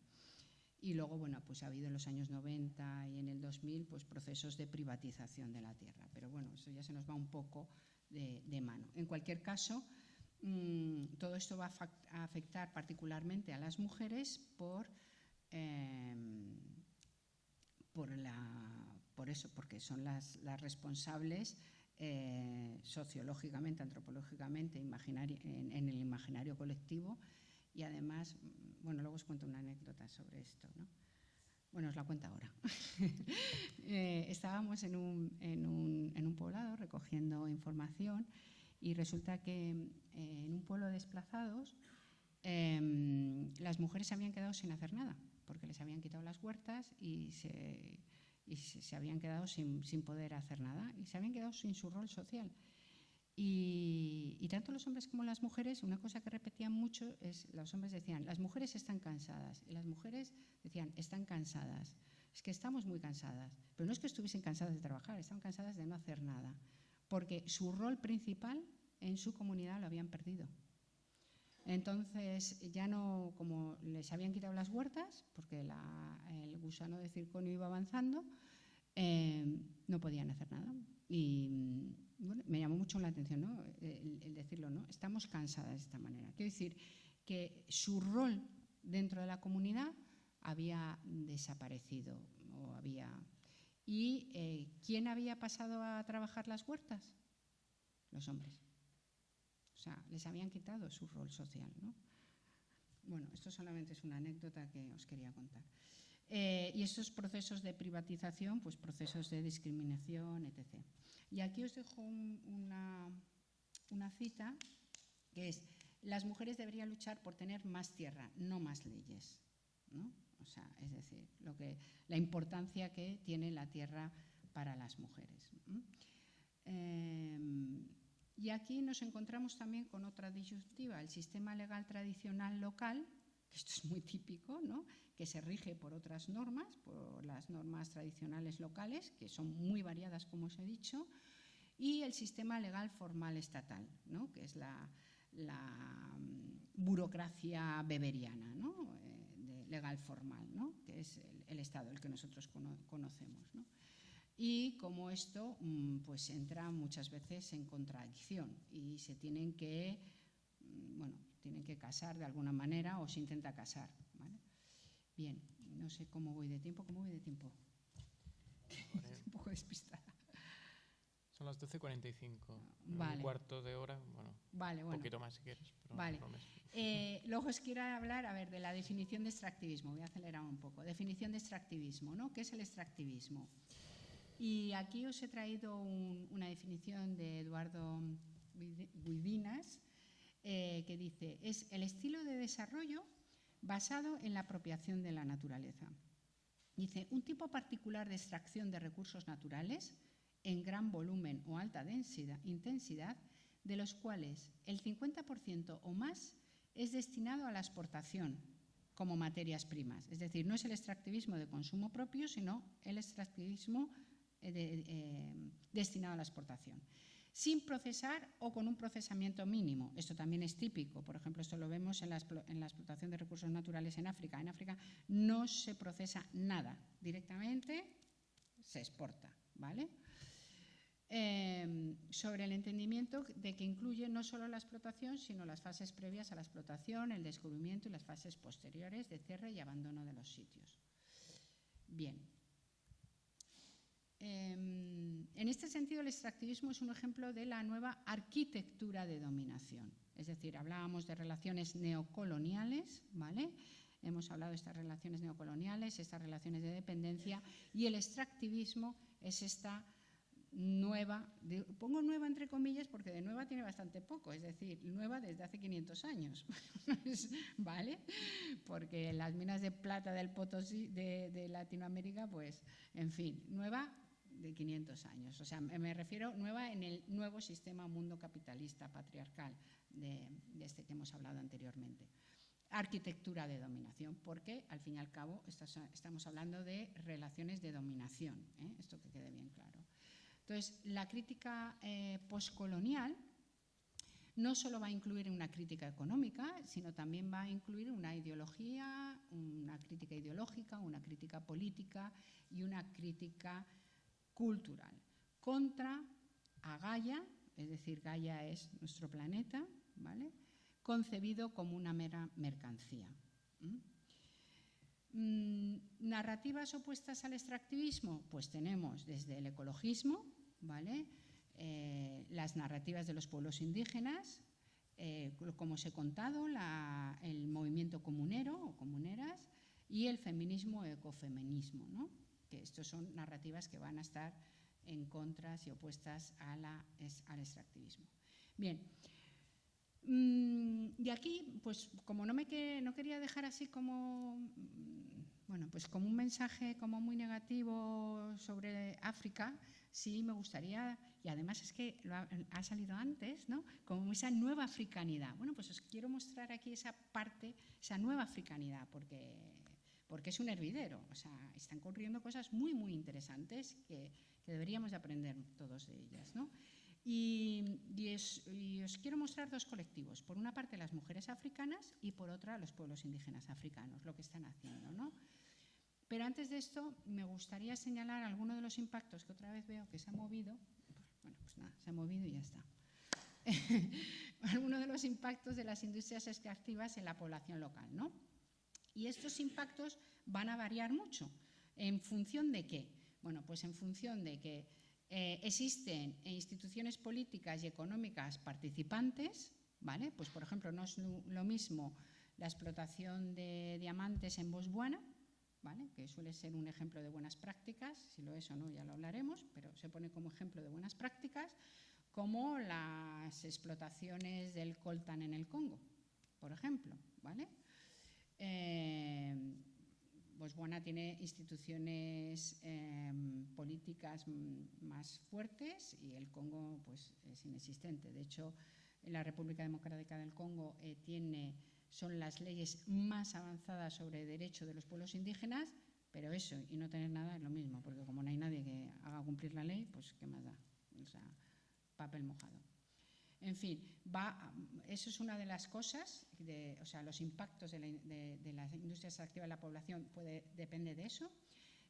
Y luego, bueno, pues ha habido en los años 90 y en el 2000 pues procesos de privatización de la tierra. Pero bueno, eso ya se nos va un poco de mano. En cualquier caso, todo esto va a afectar particularmente a las mujeres porque son las responsables sociológicamente, antropológicamente, en el imaginario colectivo. Y además, bueno, luego os cuento una anécdota sobre esto, ¿no? Bueno, os la cuento ahora. Estábamos en un poblado recogiendo información y resulta que en un pueblo de desplazados las mujeres se habían quedado sin hacer nada porque les habían quitado las huertas y se habían quedado sin poder hacer nada y se habían quedado sin su rol social. Y tanto los hombres como las mujeres, una cosa que repetían mucho es, los hombres decían, las mujeres están cansadas, y las mujeres decían, están cansadas. Es que estamos muy cansadas, pero no es que estuviesen cansadas de trabajar, estaban cansadas de no hacer nada, porque su rol principal en su comunidad lo habían perdido. Entonces, ya no, como les habían quitado las huertas, porque el gusano de circonio iba avanzando, no podían hacer nada. bueno, me llamó mucho la atención, ¿no? El decirlo, ¿no? Estamos cansadas de esta manera. Quiero decir que su rol dentro de la comunidad había desaparecido o había... ¿Y quién había pasado a trabajar las huertas? Los hombres. O sea, les habían quitado su rol social, ¿no? Bueno, esto solamente es una anécdota que os quería contar. Y estos procesos de privatización, pues procesos de discriminación, etc. Y aquí os dejo una cita que es: las mujeres deberían luchar por tener más tierra, no más leyes, ¿no? O sea, es decir, la importancia que tiene la tierra para las mujeres. Y aquí nos encontramos también con otra disyuntiva: el sistema legal tradicional local, que esto es muy típico, ¿no? Que se rige por otras normas, por las normas tradicionales locales, que son muy variadas, como os he dicho, y el sistema legal formal estatal, ¿no? Que es la burocracia weberiana, ¿no? Legal formal, ¿no? Que es el Estado, el que nosotros conocemos, ¿no? Y como esto pues entra muchas veces en contradicción y se tienen que, tienen que casar de alguna manera, o se intenta casar, ¿vale? Bien, no sé cómo voy de tiempo. ¿Cómo voy de tiempo? Un poco despistada. Son las 12:45. Vale. Un cuarto de hora, vale, un poquito más si quieres. Pero vale. no me... Luego os quiero hablar, de la definición de extractivismo. Voy a acelerar un poco. Definición de extractivismo, ¿no? ¿Qué es el extractivismo? Y aquí os he traído una definición de Eduardo Guidinas, que dice: es el estilo de desarrollo basado en la apropiación de la naturaleza. Dice: un tipo particular de extracción de recursos naturales en gran volumen o alta intensidad, de los cuales el 50% o más es destinado a la exportación como materias primas. Es decir, no es el extractivismo de consumo propio, sino el extractivismo destinado a la exportación, sin procesar o con un procesamiento mínimo. Esto también es típico. Por ejemplo, esto lo vemos en la explotación de recursos naturales en África. En África no se procesa nada, directamente se exporta, ¿vale? Sobre el entendimiento de que incluye no solo la explotación, sino las fases previas a la explotación, el descubrimiento y las fases posteriores de cierre y abandono de los sitios. Bien. En este sentido, el extractivismo es un ejemplo de la nueva arquitectura de dominación. Es decir, hablábamos de relaciones neocoloniales, ¿vale? Hemos hablado de estas relaciones neocoloniales, estas relaciones de dependencia, y el extractivismo es esta nueva, pongo nueva entre comillas porque de nueva tiene bastante poco, es decir, nueva desde hace 500 años, ¿vale? Porque las minas de plata del Potosí, de Latinoamérica, pues, en fin, nueva de 500 años. O sea, me refiero nueva en el nuevo sistema mundo capitalista patriarcal de este que hemos hablado anteriormente. Arquitectura de dominación, porque al fin y al cabo estamos hablando de relaciones de dominación, ¿eh? Esto que quede bien claro. Entonces, la crítica postcolonial no solo va a incluir una crítica económica, sino también va a incluir una ideología, una crítica ideológica, una crítica política y una crítica cultural contra a Gaia, es decir, Gaia es nuestro planeta, ¿vale? Concebido como una mera mercancía. ¿Narrativas opuestas al extractivismo? Pues tenemos desde el ecologismo, ¿vale? Las narrativas de los pueblos indígenas, como os he contado, el movimiento comunero o comuneras y el feminismo o ecofeminismo, ¿no? Que estos son narrativas que van a estar en contra y opuestas al extractivismo. Bien. Y aquí, pues como no quería dejar así como, pues como un mensaje como muy negativo sobre África, sí me gustaría, y además es que ha salido antes, ¿no? Como esa nueva africanidad. Bueno, pues os quiero mostrar aquí esa parte, esa nueva africanidad, porque es un hervidero. O sea, están ocurriendo cosas muy, muy interesantes que deberíamos de aprender todos de ellas, ¿no? Y os quiero mostrar dos colectivos. Por una parte, las mujeres africanas y por otra, los pueblos indígenas africanos, lo que están haciendo, ¿no? Pero antes de esto, me gustaría señalar algunos de los impactos que otra vez veo que se ha movido. Bueno, pues nada, se ha movido y ya está. Algunos de los impactos de las industrias extractivas en la población local, ¿no? Y estos impactos van a variar mucho. ¿En función de qué? Bueno, pues en función de que existen instituciones políticas y económicas participantes, ¿vale? Pues, por ejemplo, no es lo mismo la explotación de diamantes en Botswana, ¿vale? Que suele ser un ejemplo de buenas prácticas, si lo es o no ya lo hablaremos, pero se pone como ejemplo de buenas prácticas, como las explotaciones del coltan en el Congo, por ejemplo, ¿vale? Botswana tiene instituciones políticas más fuertes y el Congo pues, es inexistente. De hecho, la República Democrática del Congo son las leyes más avanzadas sobre derecho de los pueblos indígenas, pero eso y no tener nada es lo mismo, porque como no hay nadie que haga cumplir la ley, pues ¿qué más da? O sea, papel mojado. En fin, eso es una de las cosas, o sea, los impactos de las industrias extractivas en la población depende de eso.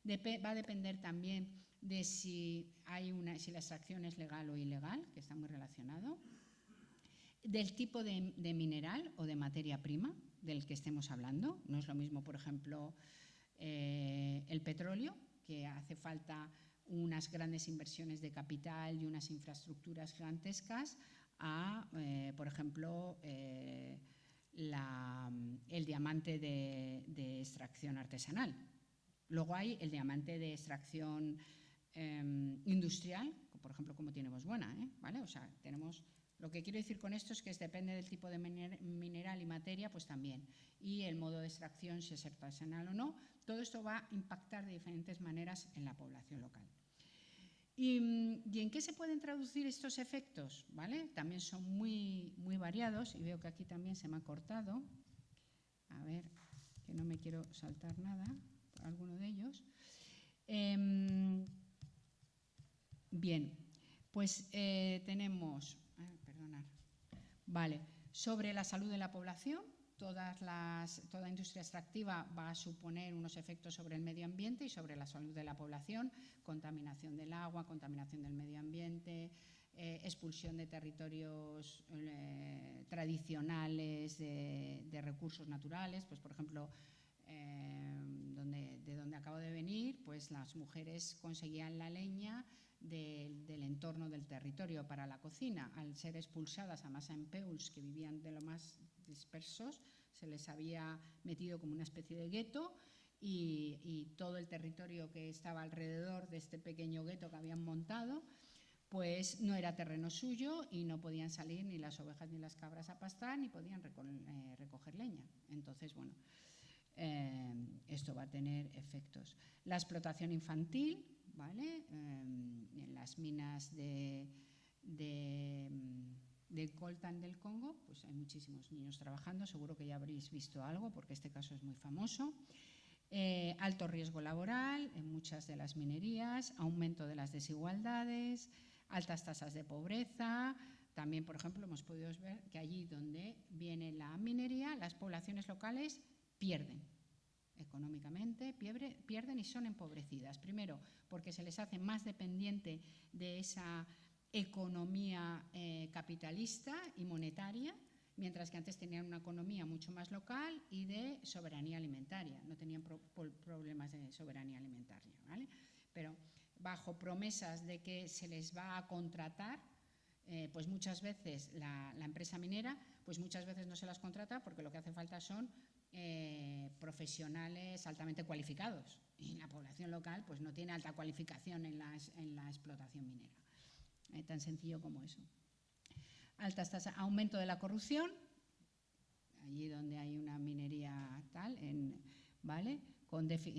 Va a depender también de si la extracción es legal o ilegal, que está muy relacionado, del tipo de mineral o de materia prima del que estemos hablando. No es lo mismo, por ejemplo, el petróleo, que hace falta unas grandes inversiones de capital y unas infraestructuras gigantescas, por ejemplo, el diamante de extracción artesanal. Luego hay el diamante de extracción industrial, por ejemplo, como tiene Botswana, ¿vale? O sea, lo que quiero decir con esto es que depende del tipo de mineral y materia, pues también. Y el modo de extracción, si es artesanal o no. Todo esto va a impactar de diferentes maneras en la población local. ¿Y en qué se pueden traducir estos efectos? ¿Vale? También son muy, muy variados y veo que aquí también se me ha cortado. A ver, que no me quiero saltar nada, alguno de ellos. Bien, pues tenemos... perdonad. Vale, sobre la salud de la población. Toda industria extractiva va a suponer unos efectos sobre el medio ambiente y sobre la salud de la población, contaminación del agua, contaminación del medio ambiente, expulsión de territorios tradicionales de recursos naturales, pues por ejemplo, de donde acabo de venir, pues las mujeres conseguían la leña del entorno del territorio para la cocina. Al ser expulsadas a masa en Peuls, que vivían de lo más dispersos, se les había metido como una especie de gueto y todo el territorio que estaba alrededor de este pequeño gueto que habían montado, pues no era terreno suyo y no podían salir ni las ovejas ni las cabras a pastar ni podían recoger leña. Entonces, bueno, esto va a tener efectos. La explotación infantil, ¿vale? En las minas del coltan del Congo, pues hay muchísimos niños trabajando, seguro que ya habréis visto algo porque este caso es muy famoso. Alto riesgo laboral en muchas de las minerías, aumento de las desigualdades, altas tasas de pobreza. También, por ejemplo, hemos podido ver que allí donde viene la minería, las poblaciones locales pierden económicamente, pierden y son empobrecidas. Primero, porque se les hace más dependiente de esa economía capitalista y monetaria, mientras que antes tenían una economía mucho más local y de soberanía alimentaria, no tenían problemas de soberanía alimentaria, ¿vale? Pero bajo promesas de que se les va a contratar, pues muchas veces la empresa minera, pues muchas veces no se las contrata porque lo que hace falta son profesionales altamente cualificados y la población local pues no tiene alta cualificación en la explotación minera. Tan sencillo como eso. Altas tasas, aumento de la corrupción, allí donde hay una minería tal, ¿vale?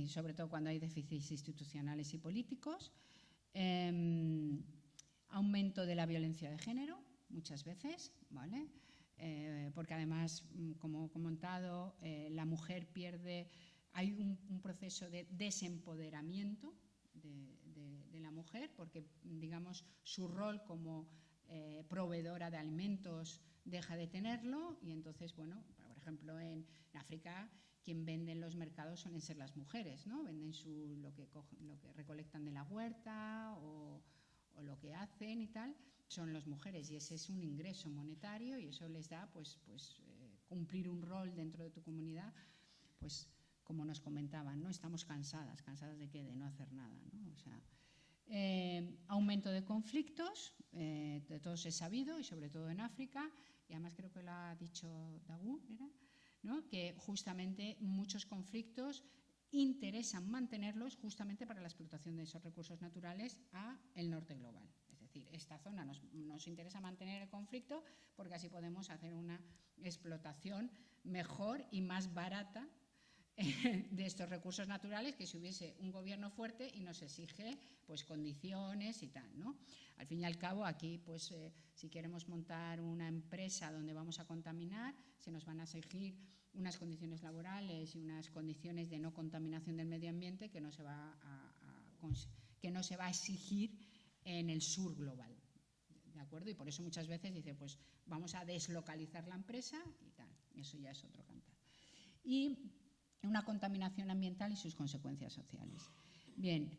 Sobre todo cuando hay déficits institucionales y políticos. Aumento de la violencia de género, muchas veces, ¿vale? Porque además, como he comentado, la mujer pierde, hay un proceso de desempoderamiento de la mujer, porque digamos su rol como proveedora de alimentos deja de tenerlo y entonces, bueno, por ejemplo en África quien vende en los mercados suelen ser las mujeres, ¿no? Venden lo que recolectan de la huerta o o lo que hacen y tal son las mujeres, y ese es un ingreso monetario y eso les da pues cumplir un rol dentro de tu comunidad, pues como nos comentaban, ¿no? Estamos cansadas de qué, de no hacer nada, ¿no? O sea, aumento de conflictos, de todos es sabido, y sobre todo en África, y además creo que lo ha dicho Dagu, ¿no? Que justamente muchos conflictos interesan mantenerlos justamente para la explotación de esos recursos naturales a el norte global. Es decir, esta zona nos interesa mantener el conflicto porque así podemos hacer una explotación mejor y más barata de estos recursos naturales que si hubiese un gobierno fuerte y nos exige pues condiciones y tal, ¿no? Al fin y al cabo aquí pues si queremos montar una empresa donde vamos a contaminar, se nos van a exigir unas condiciones laborales y unas condiciones de no contaminación del medio ambiente que no se va a exigir en el sur global, ¿de acuerdo? Y por eso muchas veces dice pues vamos a deslocalizar la empresa y tal, eso ya es otro cantar. Y una contaminación ambiental y sus consecuencias sociales. Bien,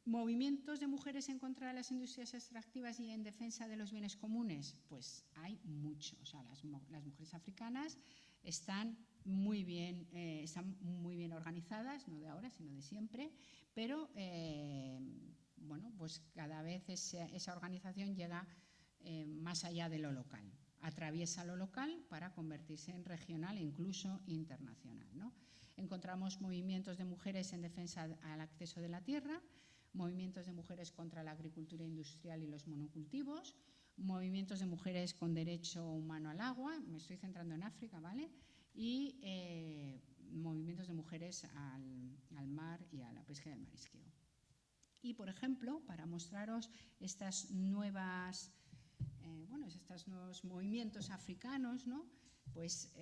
¿movimientos de mujeres en contra de las industrias extractivas y en defensa de los bienes comunes? Pues hay mucho. O sea, las mujeres africanas están muy bien organizadas, no de ahora, sino de siempre, pero bueno, pues cada vez esa organización llega más allá de lo local. Atraviesa lo local para convertirse en regional e incluso internacional, ¿no? Encontramos movimientos de mujeres en defensa al acceso de la tierra, movimientos de mujeres contra la agricultura industrial y los monocultivos, movimientos de mujeres con derecho humano al agua, me estoy centrando en África, ¿vale? Y movimientos de mujeres al mar y a la pesca y al marisqueo. Y, por ejemplo, para mostraros estos nuevos movimientos africanos, ¿no? Pues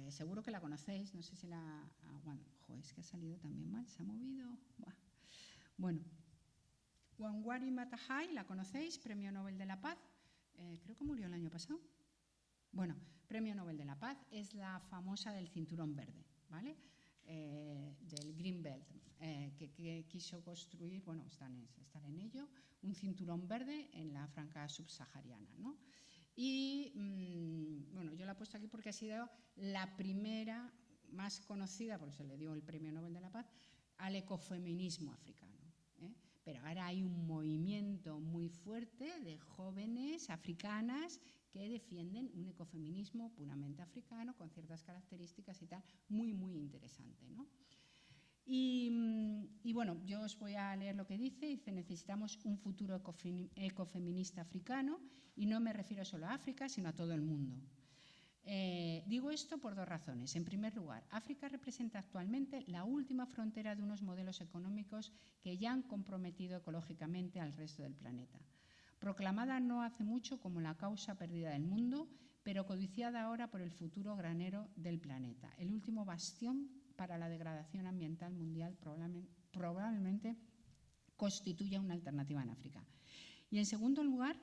seguro que la conocéis, no sé si es que ha salido también mal, se ha movido. Buah. Bueno, Wangari Maathai, ¿la conocéis? Premio Nobel de la Paz, creo que murió el año pasado. Bueno, Premio Nobel de la Paz, es la famosa del cinturón verde, ¿vale? Del Green Belt, que quiso construir, bueno, están en ello, un cinturón verde en la franja subsahariana, ¿no? Y bueno, yo la he puesto aquí porque ha sido la primera más conocida, porque se le dio el Premio Nobel de la Paz, al ecofeminismo africano, ¿eh? Pero ahora hay un movimiento muy fuerte de jóvenes africanas que defienden un ecofeminismo puramente africano, con ciertas características y tal, muy, muy interesante, ¿no? Y bueno, yo os voy a leer lo que dice, necesitamos un futuro ecofeminista africano, y no me refiero solo a África, sino a todo el mundo. Digo esto por dos razones. En primer lugar, África representa actualmente la última frontera de unos modelos económicos que ya han comprometido ecológicamente al resto del planeta. Proclamada no hace mucho como la causa perdida del mundo, pero codiciada ahora por el futuro granero del planeta, el último bastión para la degradación ambiental mundial probablemente constituya una alternativa en África. Y en segundo lugar,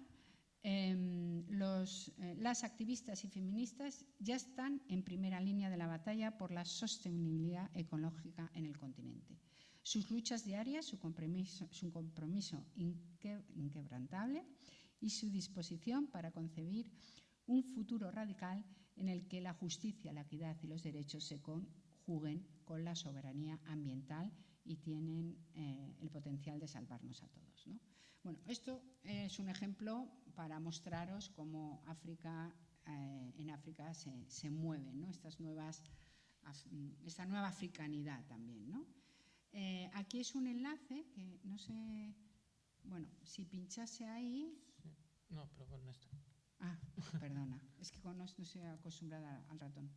las activistas y feministas ya están en primera línea de la batalla por la sostenibilidad ecológica en el continente. Sus luchas diarias, su compromiso inquebrantable y su disposición para concebir un futuro radical en el que la justicia, la equidad y los derechos se conjuguen con la soberanía ambiental y tienen el potencial de salvarnos a todos, ¿no? Bueno, esto es un ejemplo para mostraros cómo en África se mueven, ¿no? Esta nueva africanidad también, ¿no? Aquí es un enlace que no sé, bueno, si pinchase ahí... Sí. No, pero con esto. Ah, perdona, es que no estoy acostumbrada al ratón.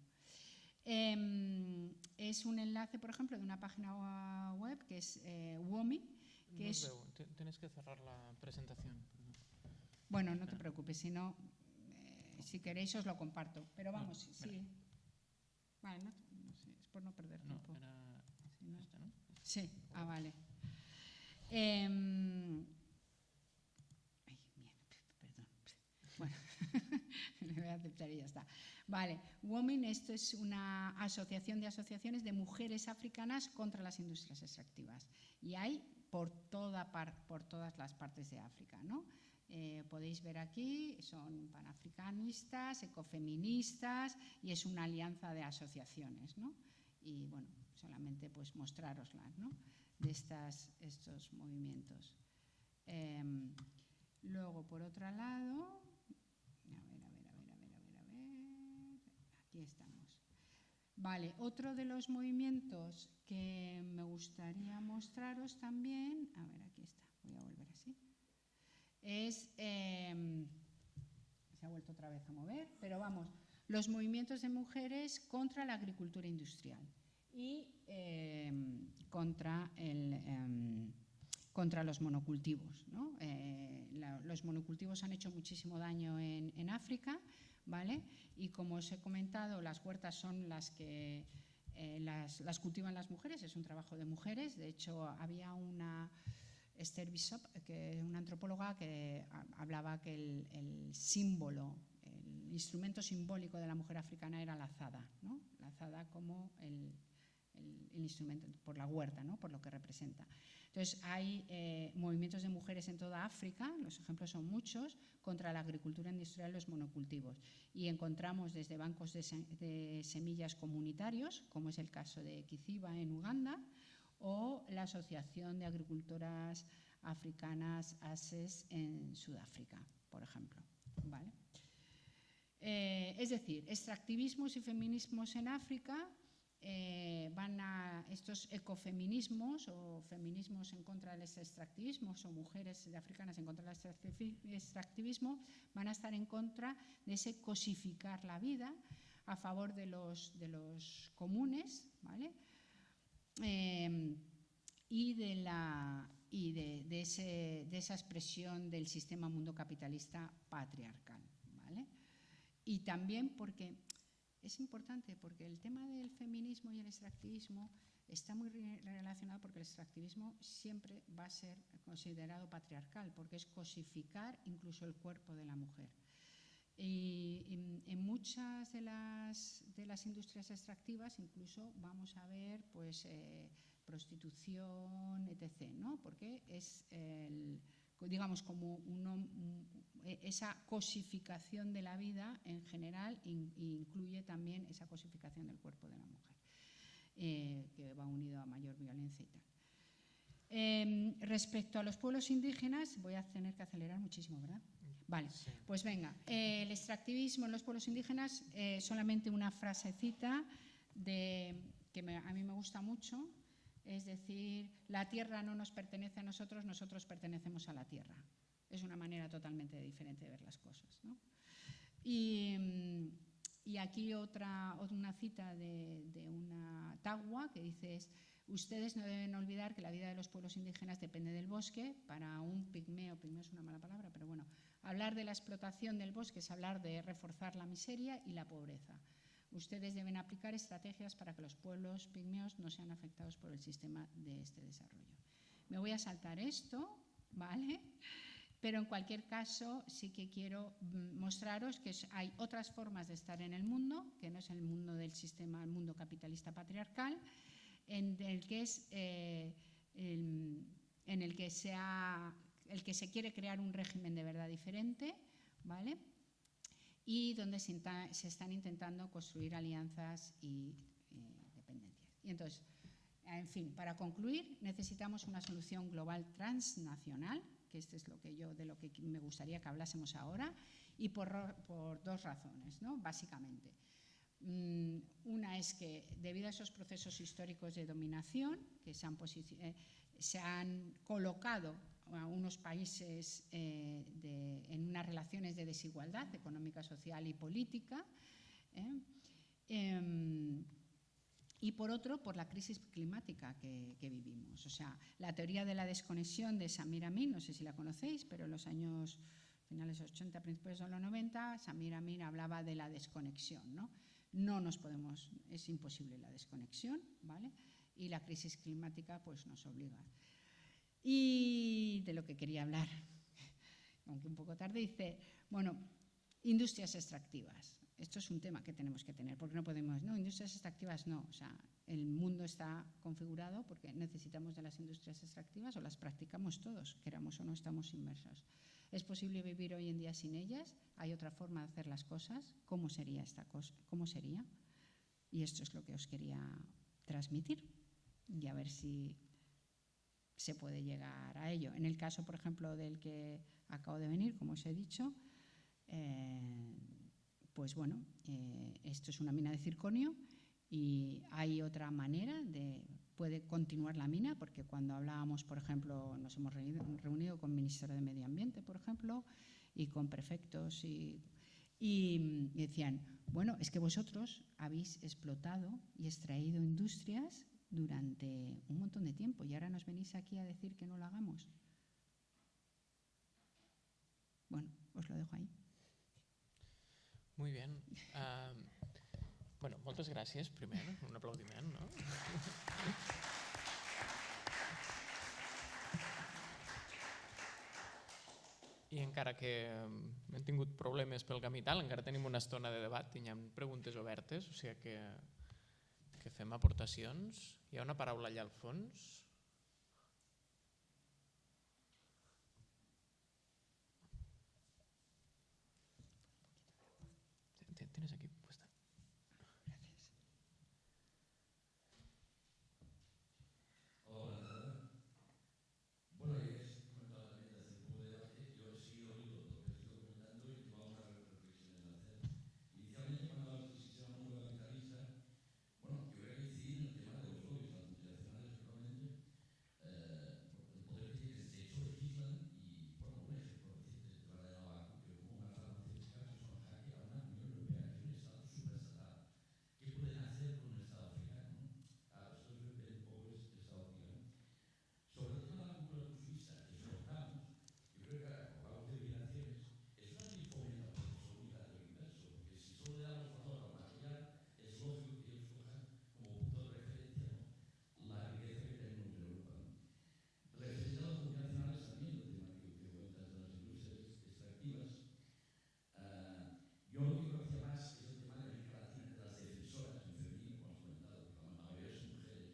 Es un enlace, por ejemplo, de una página web que es WOMI, que no es... veo. Tienes que cerrar la presentación. Bueno, no te preocupes, si no, si queréis os lo comparto, pero vamos, no, sí. Vale, no sé, es por no perder tiempo. Era esta, ¿no? Sí, vale. Ay, perdón. Bueno, Le voy a aceptar y ya está. Vale, WOMIN, esto es una asociación de asociaciones de mujeres africanas contra las industrias extractivas. Y hay por todas las partes de África, ¿no? Podéis ver aquí, son panafricanistas, ecofeministas y es una alianza de asociaciones, ¿no? Y bueno, solamente pues mostraroslas, ¿no? De estos movimientos. Luego, por otro lado, aquí estamos. Vale, otro de los movimientos que me gustaría mostraros también, a ver, aquí está, voy a volver así, es, se ha vuelto otra vez a mover, pero vamos, los movimientos de mujeres contra la agricultura industrial y contra los monocultivos, ¿no? Los monocultivos han hecho muchísimo daño en África, ¿vale? Y como os he comentado, las huertas son las que las cultivan las mujeres, es un trabajo de mujeres. De hecho, había una Esther Bishop, una antropóloga, que hablaba que el símbolo, el instrumento simbólico de la mujer africana era la azada, ¿no? La azada como el instrumento, por la huerta, ¿no? Por lo que representa. Entonces, hay movimientos de mujeres en toda África, los ejemplos son muchos, contra la agricultura industrial y los monocultivos. Y encontramos desde bancos de semillas comunitarios, como es el caso de Kiziba en Uganda, o la Asociación de Agricultoras Africanas ASES en Sudáfrica, por ejemplo, ¿vale? Es decir, extractivismos y feminismos en África van a estos ecofeminismos o feminismos en contra del extractivismo o mujeres africanas en contra del extractivismo van a estar en contra de ese cosificar la vida a favor de los comunes, ¿vale? Y de esa expresión del sistema mundo capitalista patriarcal, ¿vale? Y también porque es importante, porque el tema del feminismo y el extractivismo está muy relacionado, porque el extractivismo siempre va a ser considerado patriarcal, porque es cosificar incluso el cuerpo de la mujer. Y en muchas de las industrias extractivas incluso vamos a ver pues, prostitución, etc., ¿no? Porque es, digamos, como esa cosificación de la vida en general incluye también esa cosificación del cuerpo de la mujer, que va unido a mayor violencia y tal. Respecto a los pueblos indígenas, voy a tener que acelerar muchísimo, ¿verdad? Vale, sí. Pues venga, el extractivismo en los pueblos indígenas, solamente una frasecita que a mí me gusta mucho, es decir, la tierra no nos pertenece a nosotros, nosotros pertenecemos a la tierra. Es una manera totalmente diferente de ver las cosas, ¿no? Y aquí una cita de una tagua que dice: ustedes no deben olvidar que la vida de los pueblos indígenas depende del bosque. Para un pigmeo es una mala palabra, pero bueno, hablar de la explotación del bosque es hablar de reforzar la miseria y la pobreza. Ustedes deben aplicar estrategias para que los pueblos pigmeos no sean afectados por el sistema de este desarrollo. Me voy a saltar esto, ¿vale? Pero en cualquier caso sí que quiero mostraros que hay otras formas de estar en el mundo, que no es el mundo del sistema, el mundo capitalista patriarcal, en el que se quiere crear un régimen de verdad diferente, ¿vale? Y donde se están intentando construir alianzas y dependencias. Y entonces, en fin, para concluir, necesitamos una solución global transnacional, que esto es de lo que me gustaría que hablásemos ahora, y por dos razones, ¿no? Básicamente. Una es que, debido a esos procesos históricos de dominación que se han colocado a unos países en unas relaciones de desigualdad económica, social y política, y por otro, por la crisis climática que vivimos. O sea, la teoría de la desconexión de Samir Amin, no sé si la conocéis, pero en los años finales de los 80, principios de los 90, Samir Amin hablaba de la desconexión, ¿no? Es imposible la desconexión, ¿vale? Y la crisis climática pues nos obliga. Y de lo que quería hablar, aunque un poco tarde, dice, bueno, Industrias extractivas. Esto es un tema que tenemos que tener, porque no podemos, no, industrias extractivas no. O sea, el mundo está configurado porque necesitamos de las industrias extractivas o las practicamos todos, queramos o no estamos inmersos. ¿Es posible vivir hoy en día sin ellas? ¿Hay otra forma de hacer las cosas? ¿Cómo sería esta cosa? ¿Cómo sería? Y esto es lo que os quería transmitir y a ver si se puede llegar a ello. En el caso, por ejemplo, del que acabo de venir, como os he dicho, pues bueno, esto es una mina de circonio y hay otra manera de puede continuar la mina, porque cuando hablábamos, por ejemplo, nos hemos reunido con el Ministerio de Medio Ambiente, por ejemplo, y con prefectos y decían, bueno, es que vosotros habéis explotado y extraído industrias durante un montón de tiempo y ahora nos venís aquí a decir que no lo hagamos. Bueno, os lo dejo ahí. Muy bien. Bueno, moltes gràcies, primer. Un aplaudiment, no? I encara que hem tingut problemes pel camí i tal, encara tenim una estona de debat i hi ha preguntes obertes, o sigui que fem aportacions. Hi ha una paraula allà al fons. Tienes aquí puesta. Gracias. Hola, bueno, ya has comentado también de hacer un poco de debate. Yo sí he oído lo que has ido comentando y tengo algunas reflexiones a hacer. Inicialmente, cuando hablas del sistema capitalista, bueno, yo creo que incidir en el tema de los lobbies, las multinacionales, actualmente, el poder que tienen. De hecho, legislan y, bueno, un ejemplo reciente es el tema de la vacuna, que como una farmacéutica que son jaque a una Unión Europea, que es un Estado superestatal. ¿Qué pueden hacer con un Estado africano? ¿No? Claro, esto es ver un poco esta óptica, ¿no? Sobre el tema de la cultura consumista, que es lo que hablamos, yo creo que cuando hablamos de migraciones, eso también fomenta el proceso unitario inverso, porque si solo le damos valor al material, es lógico que ellos cojan como punto de referencia, ¿no?, la riqueza que tenemos en Europa, ¿no? Referente a las multinacionales también, el tema que cuentas de las industrias extractivas, yo lo que creo que más es el tema de América Latina, de las defensoras en femenino, como has comentado, que la mayoría son mujeres.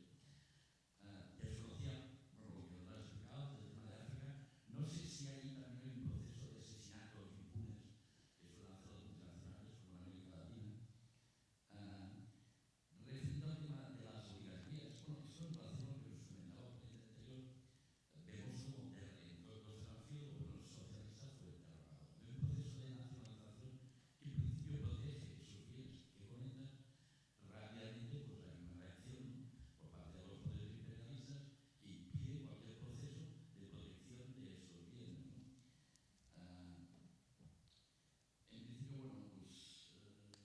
Desconocía, bueno, lo que nos has explicado del tema de África. No sé si ahí también hay un proceso de asesinatos impunes que suelen hacer las multinacionales, como en América Latina. Referente al tema de las oligarquías, bueno, esto en relación a lo que os comentaba en el anterior, vemos como en todo el fenómeno el gobierno socialista fue derrocado. Hay un proceso de nacionalización que en principio protege esos bienes que comentas. Rápidamente pues hay una reacción, ¿no?, por parte de los poderes imperialistas que impide cualquier proceso de protección de esos bienes, ¿no? En principio, bueno, pues respecto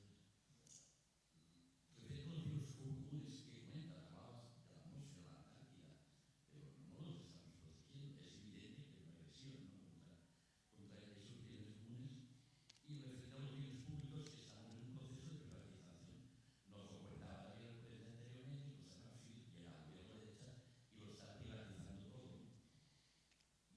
a los bienes comunes que comentas, hablabas de la atmósfera, la Antártida, pero no los estamos protegiendo. Es evidente que hay una agresión, ¿no?, contra esos bienes comunes. Y respecto a los bienes públicos, estamos en un proceso de privatización. Nos lo comentaba también el presidente anteriormente, que Phil llega al gobierno de derecha y lo está privatizando todo, ¿no?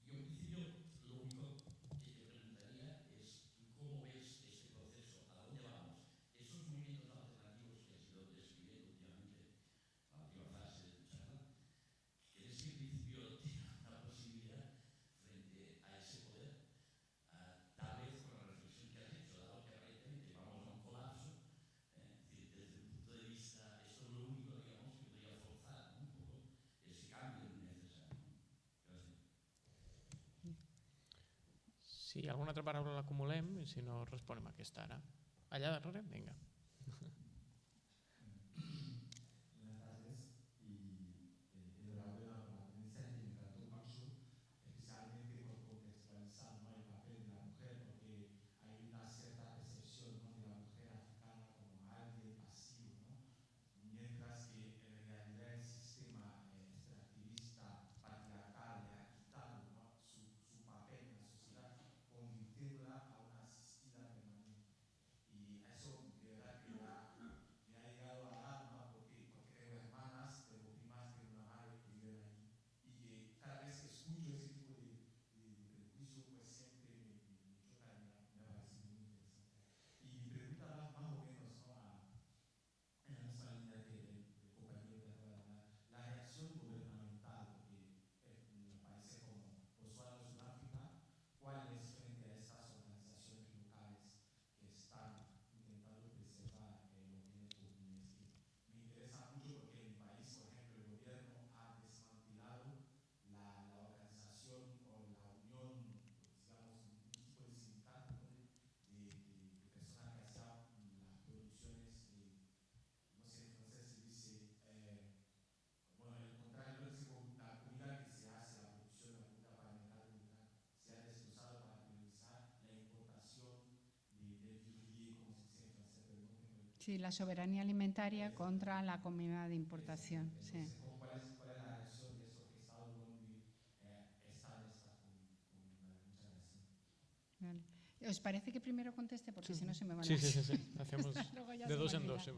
Yo en principio lo único que te preguntaría es cómo ves este proceso, a dónde vamos. Esos movimientos alternativos que has ido describiendo últimamente, la última fase de tu charla, ¿crees que en principio tiene una posibilidad frente a ese poder? Tal vez con la reflexión que has hecho, dado que aparentemente vamos a un colapso, es decir, desde un punto de vista, esto es lo único, digamos, que podría forzar, ¿no?, un poco ese cambio necesario, ¿no? Gracias. Si hi ha alguna altra paraula l'acumulem i si no responem aquesta ara. Allà darrere? Vinga. Buenas tardes y enhorabuena por la ponencia, que me encantó mucho, especialmente por contextualizar, ¿no?, el papel de la mujer, porque hay una cierta percepción, ¿no?, de la mujer africana como alguien pasivo, ¿no?, mientras que en realidad el sistema extractivista patriarcal le ha quitado, ¿no?, su papel en la sociedad, convirtiéndola a una asistida permanente. Y eso de verdad Sí, la soberanía alimentaria contra la comida de importación. Sí. ¿Cuál es la reacción de esos estados donde están estas con mucha agresión? Vale. ¿Os parece que primero conteste? Porque Sí. si no se me van Sí, a... sí, sí, sí. Hacemos Luego ya de se dos me en olvida. dos.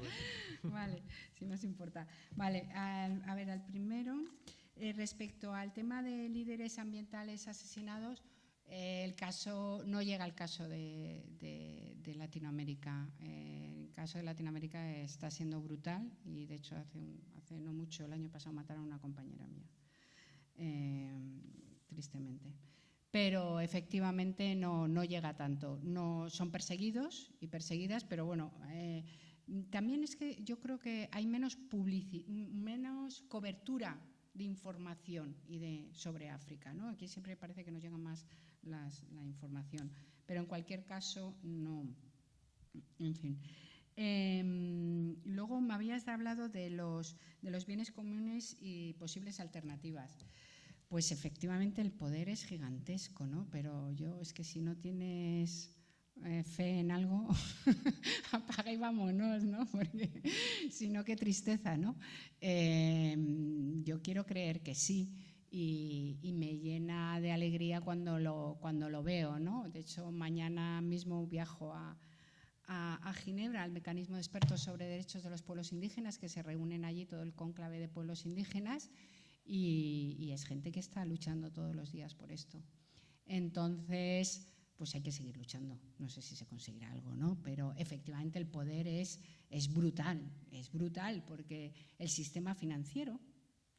Pues. Vale, si no os importa. Vale, a ver, al primero, respecto al tema de líderes ambientales asesinados, el caso no llega al caso de Latinoamérica. El caso de Latinoamérica está siendo brutal y, de hecho, hace no mucho, el año pasado, mataron a una compañera mía, tristemente. Pero efectivamente no llega tanto. No son perseguidos y perseguidas, pero bueno, también es que yo creo que hay menos cobertura de información sobre África, ¿no? Aquí siempre parece que nos llega más la información, pero en cualquier caso no. En fin. Luego me habías hablado de los bienes comunes y posibles alternativas. Pues efectivamente el poder es gigantesco, ¿no? Pero es que si no tienes fe en algo, apaga y vámonos, ¿no? Porque si no, qué tristeza, ¿no? Yo quiero creer que sí y me llena de alegría cuando lo veo, ¿no? De hecho, mañana mismo viajo a Ginebra, al mecanismo de expertos sobre derechos de los pueblos indígenas, que se reúnen allí todo el cónclave de pueblos indígenas. Y es gente que está luchando todos los días por esto. Entonces, pues hay que seguir luchando. No sé si se conseguirá algo, ¿no? Pero efectivamente el poder es brutal porque el sistema financiero,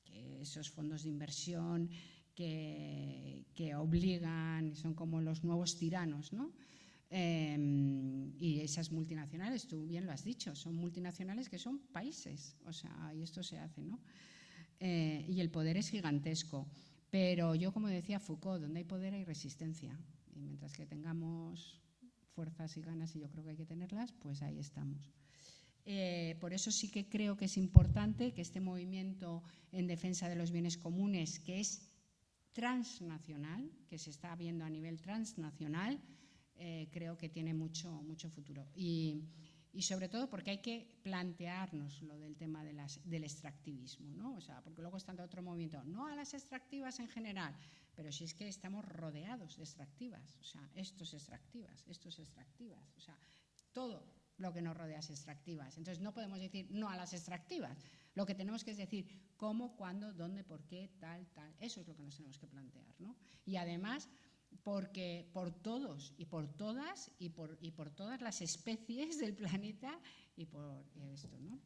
que esos fondos de inversión que obligan, son como los nuevos tiranos, ¿no? Y esas multinacionales, tú bien lo has dicho, son multinacionales que son países, o sea, y esto se hace, ¿no? Y el poder es gigantesco. Pero yo, como decía Foucault, donde hay poder hay resistencia. Y mientras que tengamos fuerzas y ganas, y yo creo que hay que tenerlas, pues ahí estamos. Por eso sí que creo que es importante que este movimiento en defensa de los bienes comunes, que es transnacional, que se está viendo a nivel transnacional, creo que tiene mucho futuro. Y sobre todo porque hay que plantearnos lo del tema del extractivismo, ¿no? O sea, porque luego está el otro movimiento, no a las extractivas en general, pero si es que estamos rodeados de extractivas, o sea, estos extractivas, o sea, todo lo que nos rodea es extractivas. Entonces no podemos decir no a las extractivas, lo que tenemos que es decir cómo, cuándo, dónde, por qué, tal, eso es lo que nos tenemos que plantear, ¿no? Y además, porque por todos y por todas y por todas las especies del planeta y por esto, ¿no?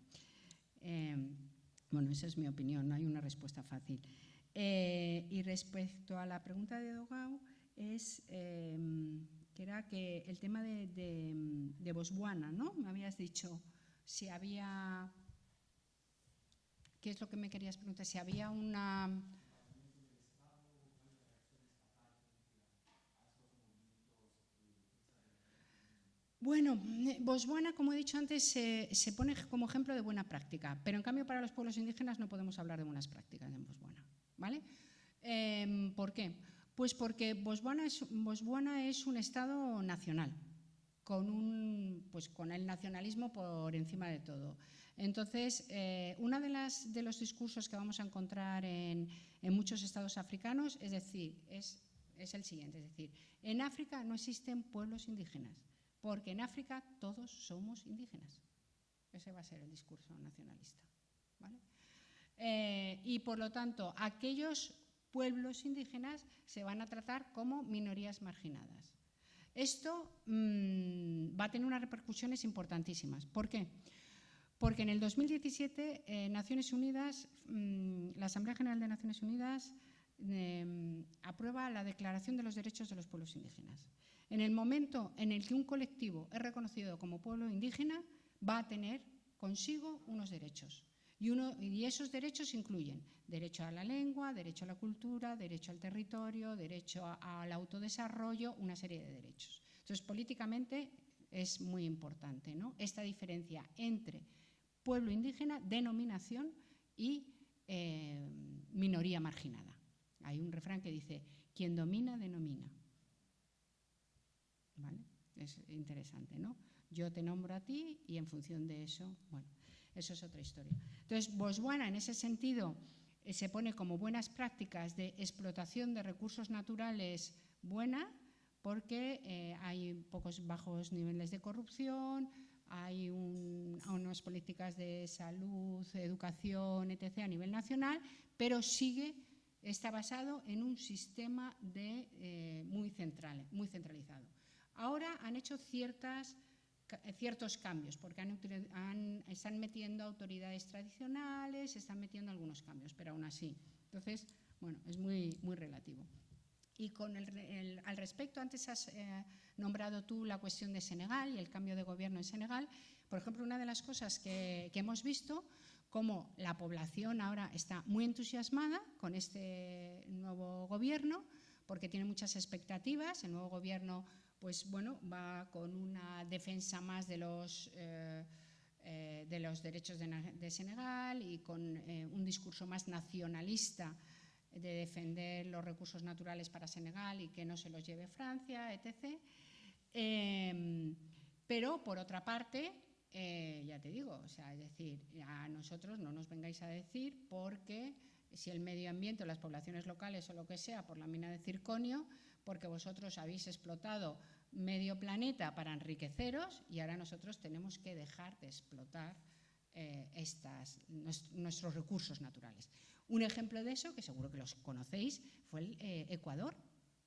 Bueno, esa es mi opinión, no hay una respuesta fácil. Y respecto a la pregunta de Dogao, que era que el tema de Botswana, ¿no? Me habías dicho si había... ¿Qué es lo que me querías preguntar? Si había una... Bueno, Botswana, como he dicho antes, se pone como ejemplo de buena práctica, pero en cambio para los pueblos indígenas no podemos hablar de buenas prácticas en Botswana, ¿vale? ¿Por qué? Pues porque Botswana es un estado nacional, con el nacionalismo por encima de todo. Entonces, uno de los discursos que vamos a encontrar en muchos estados africanos es el siguiente, es decir, en África no existen pueblos indígenas, porque en África todos somos indígenas. Ese va a ser el discurso nacionalista, ¿vale? Y por lo tanto, aquellos pueblos indígenas se van a tratar como minorías marginadas. Esto va a tener unas repercusiones importantísimas. ¿Por qué? Porque en el 2017 Naciones Unidas, la Asamblea General de Naciones Unidas aprueba la Declaración de los Derechos de los Pueblos Indígenas. En el momento en el que un colectivo es reconocido como pueblo indígena, va a tener consigo unos derechos. Y esos derechos incluyen derecho a la lengua, derecho a la cultura, derecho al territorio, derecho al autodesarrollo, una serie de derechos. Entonces, políticamente es muy importante, ¿no? Esta diferencia entre pueblo indígena, denominación y minoría marginada. Hay un refrán que dice, quien domina, denomina. ¿Vale? Es interesante, ¿no? yo te nombro a ti y en función de eso, bueno, eso es otra historia. Entonces, Botswana en ese sentido se pone como buenas prácticas de explotación de recursos naturales buena, porque hay bajos niveles de corrupción, hay unas políticas de salud, educación, etc. a nivel nacional, pero está basado en un sistema muy centralizado. Ahora han hecho ciertos cambios, porque están metiendo autoridades tradicionales, están metiendo algunos cambios, pero aún así. Entonces, bueno, es muy, muy relativo. Y al respecto, antes has nombrado tú la cuestión de Senegal y el cambio de gobierno en Senegal. Por ejemplo, una de las cosas que hemos visto, como la población ahora está muy entusiasmada con este nuevo gobierno, porque tiene muchas expectativas. El nuevo gobierno, pues bueno, va con una defensa más de los derechos de Senegal y con un discurso más nacionalista de defender los recursos naturales para Senegal y que no se los lleve Francia, etc. Pero, por otra parte, ya te digo, o sea, es decir, a nosotros no nos vengáis a decir porque si el medio ambiente o las poblaciones locales o lo que sea por la mina de circonio, porque vosotros habéis explotado medio planeta para enriqueceros y ahora nosotros tenemos que dejar de explotar nuestros recursos naturales. Un ejemplo de eso, que seguro que los conocéis, fue el Ecuador,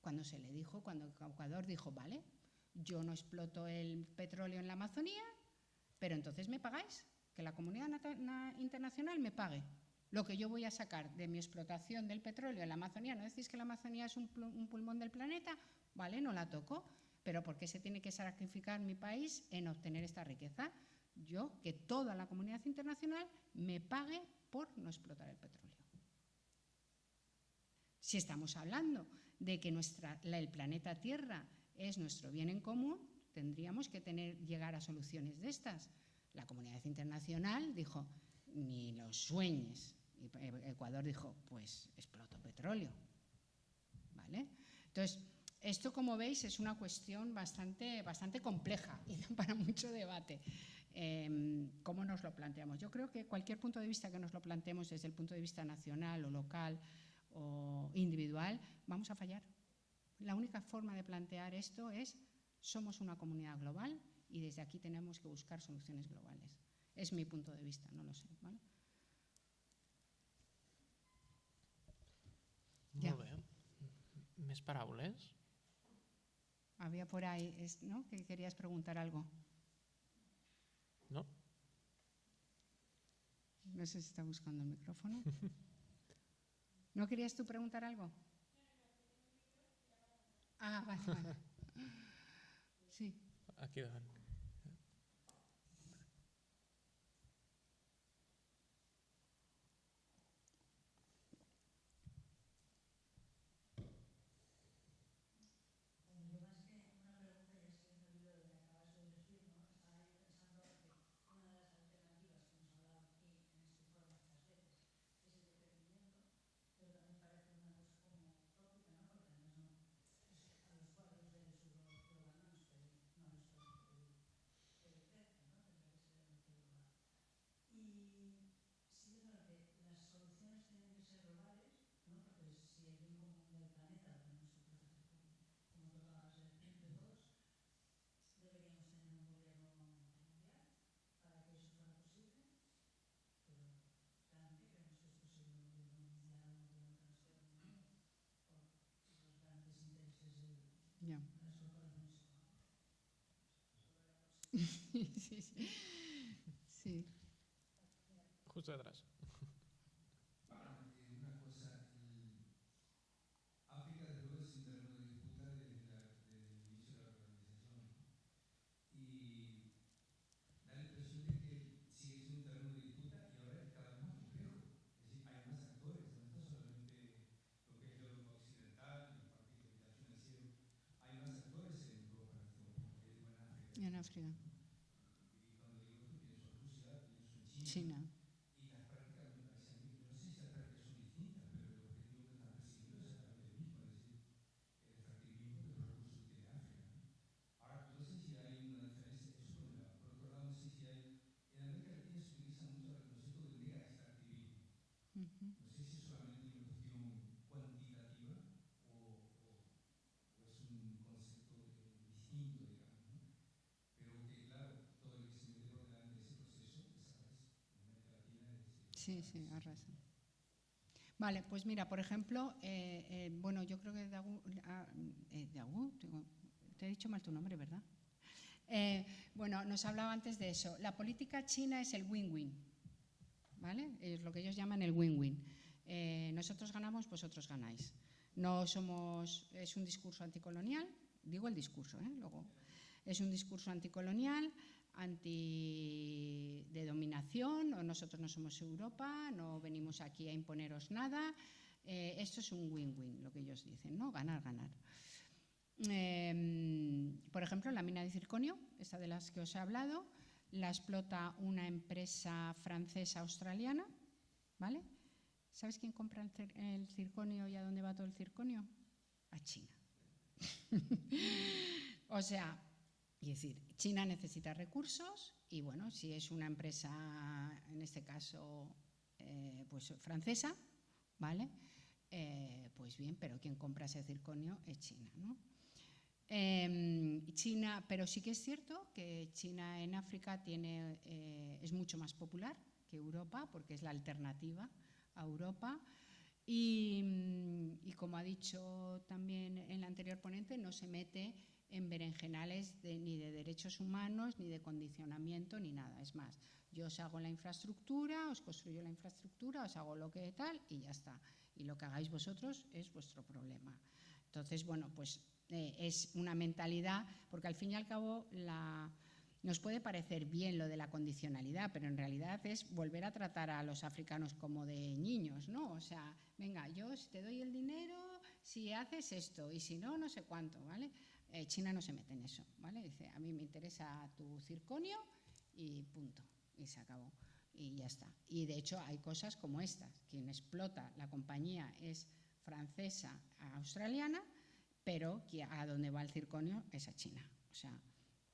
cuando Ecuador dijo, vale, yo no exploto el petróleo en la Amazonía, pero entonces me pagáis, que la comunidad internacional me pague. Lo que yo voy a sacar de mi explotación del petróleo en la Amazonía, ¿no decís que la Amazonía es un pulmón del planeta? Vale, no la toco, pero ¿por qué se tiene que sacrificar mi país en obtener esta riqueza? Yo, que toda la comunidad internacional me pague por no explotar el petróleo. Si estamos hablando de que el planeta Tierra es nuestro bien en común, tendríamos que llegar a soluciones de estas. La comunidad internacional dijo, ni lo sueñes. Y Ecuador dijo, pues exploto petróleo. ¿Vale? Entonces, esto, como veis, es una cuestión bastante compleja y para mucho debate. ¿Cómo nos lo planteamos? Yo creo que cualquier punto de vista que nos lo planteemos desde el punto de vista nacional o local o individual, vamos a fallar. La única forma de plantear esto es, somos una comunidad global y desde aquí tenemos que buscar soluciones globales. Es mi punto de vista, no lo sé, ¿vale? Molt bé. Més paraules? Había por ahí, ¿no?, que querías preguntar algo. No? No sé si está buscando el micrófono. ¿No querías tú preguntar algo? Ah, vale. Sí. Aquí davant. Ya. Sí, sí. Sí. Justo detrás. Una cosa, África desde luego es un terreno de disputa desde el inicio de la organización, ¿no? Y da la impresión de que sigue siendo un terreno de disputa y ahora es cada vez más complejo. Es decir, hay más actores, no está solamente lo que es la Europa Occidental, la parte de capital financiero, hay más actores en Europa en este momento, en África. En África. Y cuando digo esto pienso en Rusia, pienso en China. China. Y las prácticas me parecen a mí, yo no sé si las prácticas son distintas, pero el objetivo que están persiguiendo es exactamente el mismo, es decir, el extractivismo de los recursos que tiene África, ¿no? Ahora, no sé si hay una diferencia, eso por un No sé si es solamente una cuestión cuantitativa o es un concepto distinto, digamos, ¿no? Pero que, claro, todo el que se mete por delante de ese proceso desaparece. América Latina es Sí, sí, arrasa. Vale, pues mira, por ejemplo, bueno, yo creo que te he dicho mal tu nombre, ¿verdad? Bueno, nos hablaba antes de eso. La política china es el win-win, ¿vale? Es lo que ellos llaman el win-win. Nosotros ganamos, vosotros ganáis. No somos, es un discurso anticolonial, digo el discurso, luego es un discurso anticolonial, de dominación, o nosotros no somos Europa, no venimos aquí a imponeros nada. Esto es un win-win, lo que ellos dicen, ¿no? Ganar, ganar. Por ejemplo, la mina de circonio, esta de las que os he hablado, la explota una empresa francesa-australiana, ¿vale? ¿Sabes quién compra el circonio y a dónde va todo el circonio? A China. O sea, es decir, China necesita recursos y bueno, si es una empresa, en este caso, pues francesa, ¿vale? Pues bien, pero quien compra ese circonio es China, ¿no? China, pero sí que es cierto que China en África es mucho más popular que Europa porque es la alternativa a Europa y como ha dicho también el anterior ponente, no se mete en berenjenales ni de derechos humanos, ni de condicionamiento, ni nada. Es más, yo os hago la infraestructura, os construyo la infraestructura, os hago lo que tal y ya está. Y lo que hagáis vosotros es vuestro problema. Entonces, bueno, pues es una mentalidad, porque al fin y al cabo nos puede parecer bien lo de la condicionalidad, pero en realidad es volver a tratar a los africanos como de niños, ¿no? O sea, venga, yo te doy el dinero si haces esto y si no, no sé cuánto, ¿vale? China no se mete en eso, ¿vale? Dice, a mí me interesa tu circonio y punto, y se acabó, y ya está. Y de hecho hay cosas como estas, quien explota la compañía es francesa, australiana, pero a donde va el circonio es a China, o sea,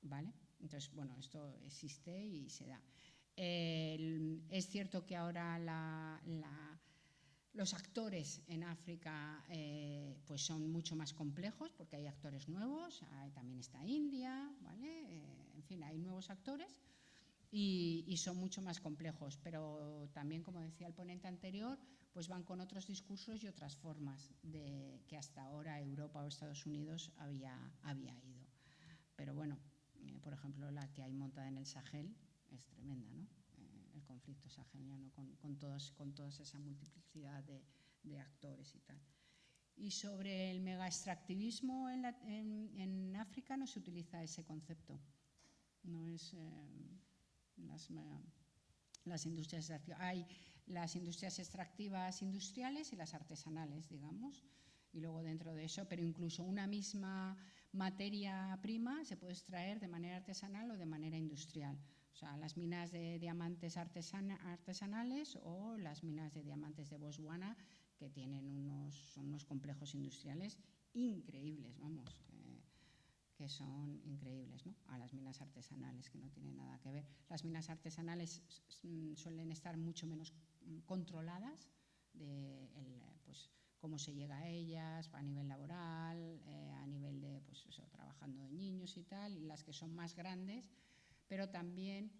¿vale? Entonces, bueno, esto existe y se da. Es cierto que ahora los actores en África pues son mucho más complejos porque hay actores nuevos, también está India, ¿vale? En fin, hay nuevos actores y son mucho más complejos, pero también, como decía el ponente anterior, pues van con otros discursos y otras formas de que hasta ahora Europa o Estados Unidos había ido. Pero bueno, por ejemplo, la que hay montada en el Sahel es tremenda, ¿no? El conflicto saheliano con toda esa multiplicidad de actores y tal. Y sobre el megaextractivismo en África no se utiliza ese concepto. No es las industrias extractivas. Hay las industrias extractivas industriales y las artesanales, digamos. Y luego dentro de eso, pero incluso una misma materia prima se puede extraer de manera artesanal o de manera industrial. O sea, las minas de diamantes artesanales o las minas de diamantes de Botswana, que son unos complejos industriales increíbles, vamos, que son increíbles, ¿no? A las minas artesanales, que no tienen nada que ver. Las minas artesanales suelen estar mucho menos controladas pues, cómo se llega a ellas, a nivel laboral, a nivel de pues, eso, trabajando de niños y tal, y las que son más grandes, pero también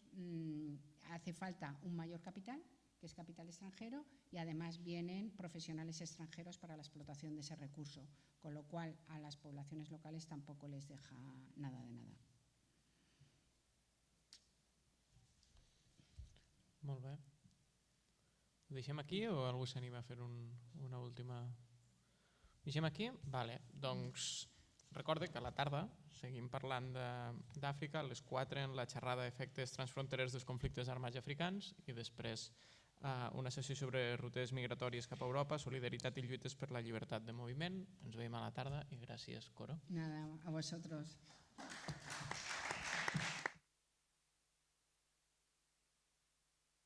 hace falta un mayor capital, que es capital extranjero, y además vienen profesionales extranjeros para la explotación de ese recurso, con lo cual a las poblaciones locales tampoco les deja nada de nada. Molt bé. Ho deixem aquí o algú s'anima a fer una última... Deixem aquí? Vale, doncs recorde que a la tarda seguim parlant d'Àfrica, a les 4 en la xerrada d'efectes transfronterers dels conflictes armats africans i després una sessió sobre rutes migratòries cap a Europa, solidaritat i lluites per la llibertat de moviment. Ens veiem a la tarda i gràcies, Coro. Nada, a vosotros.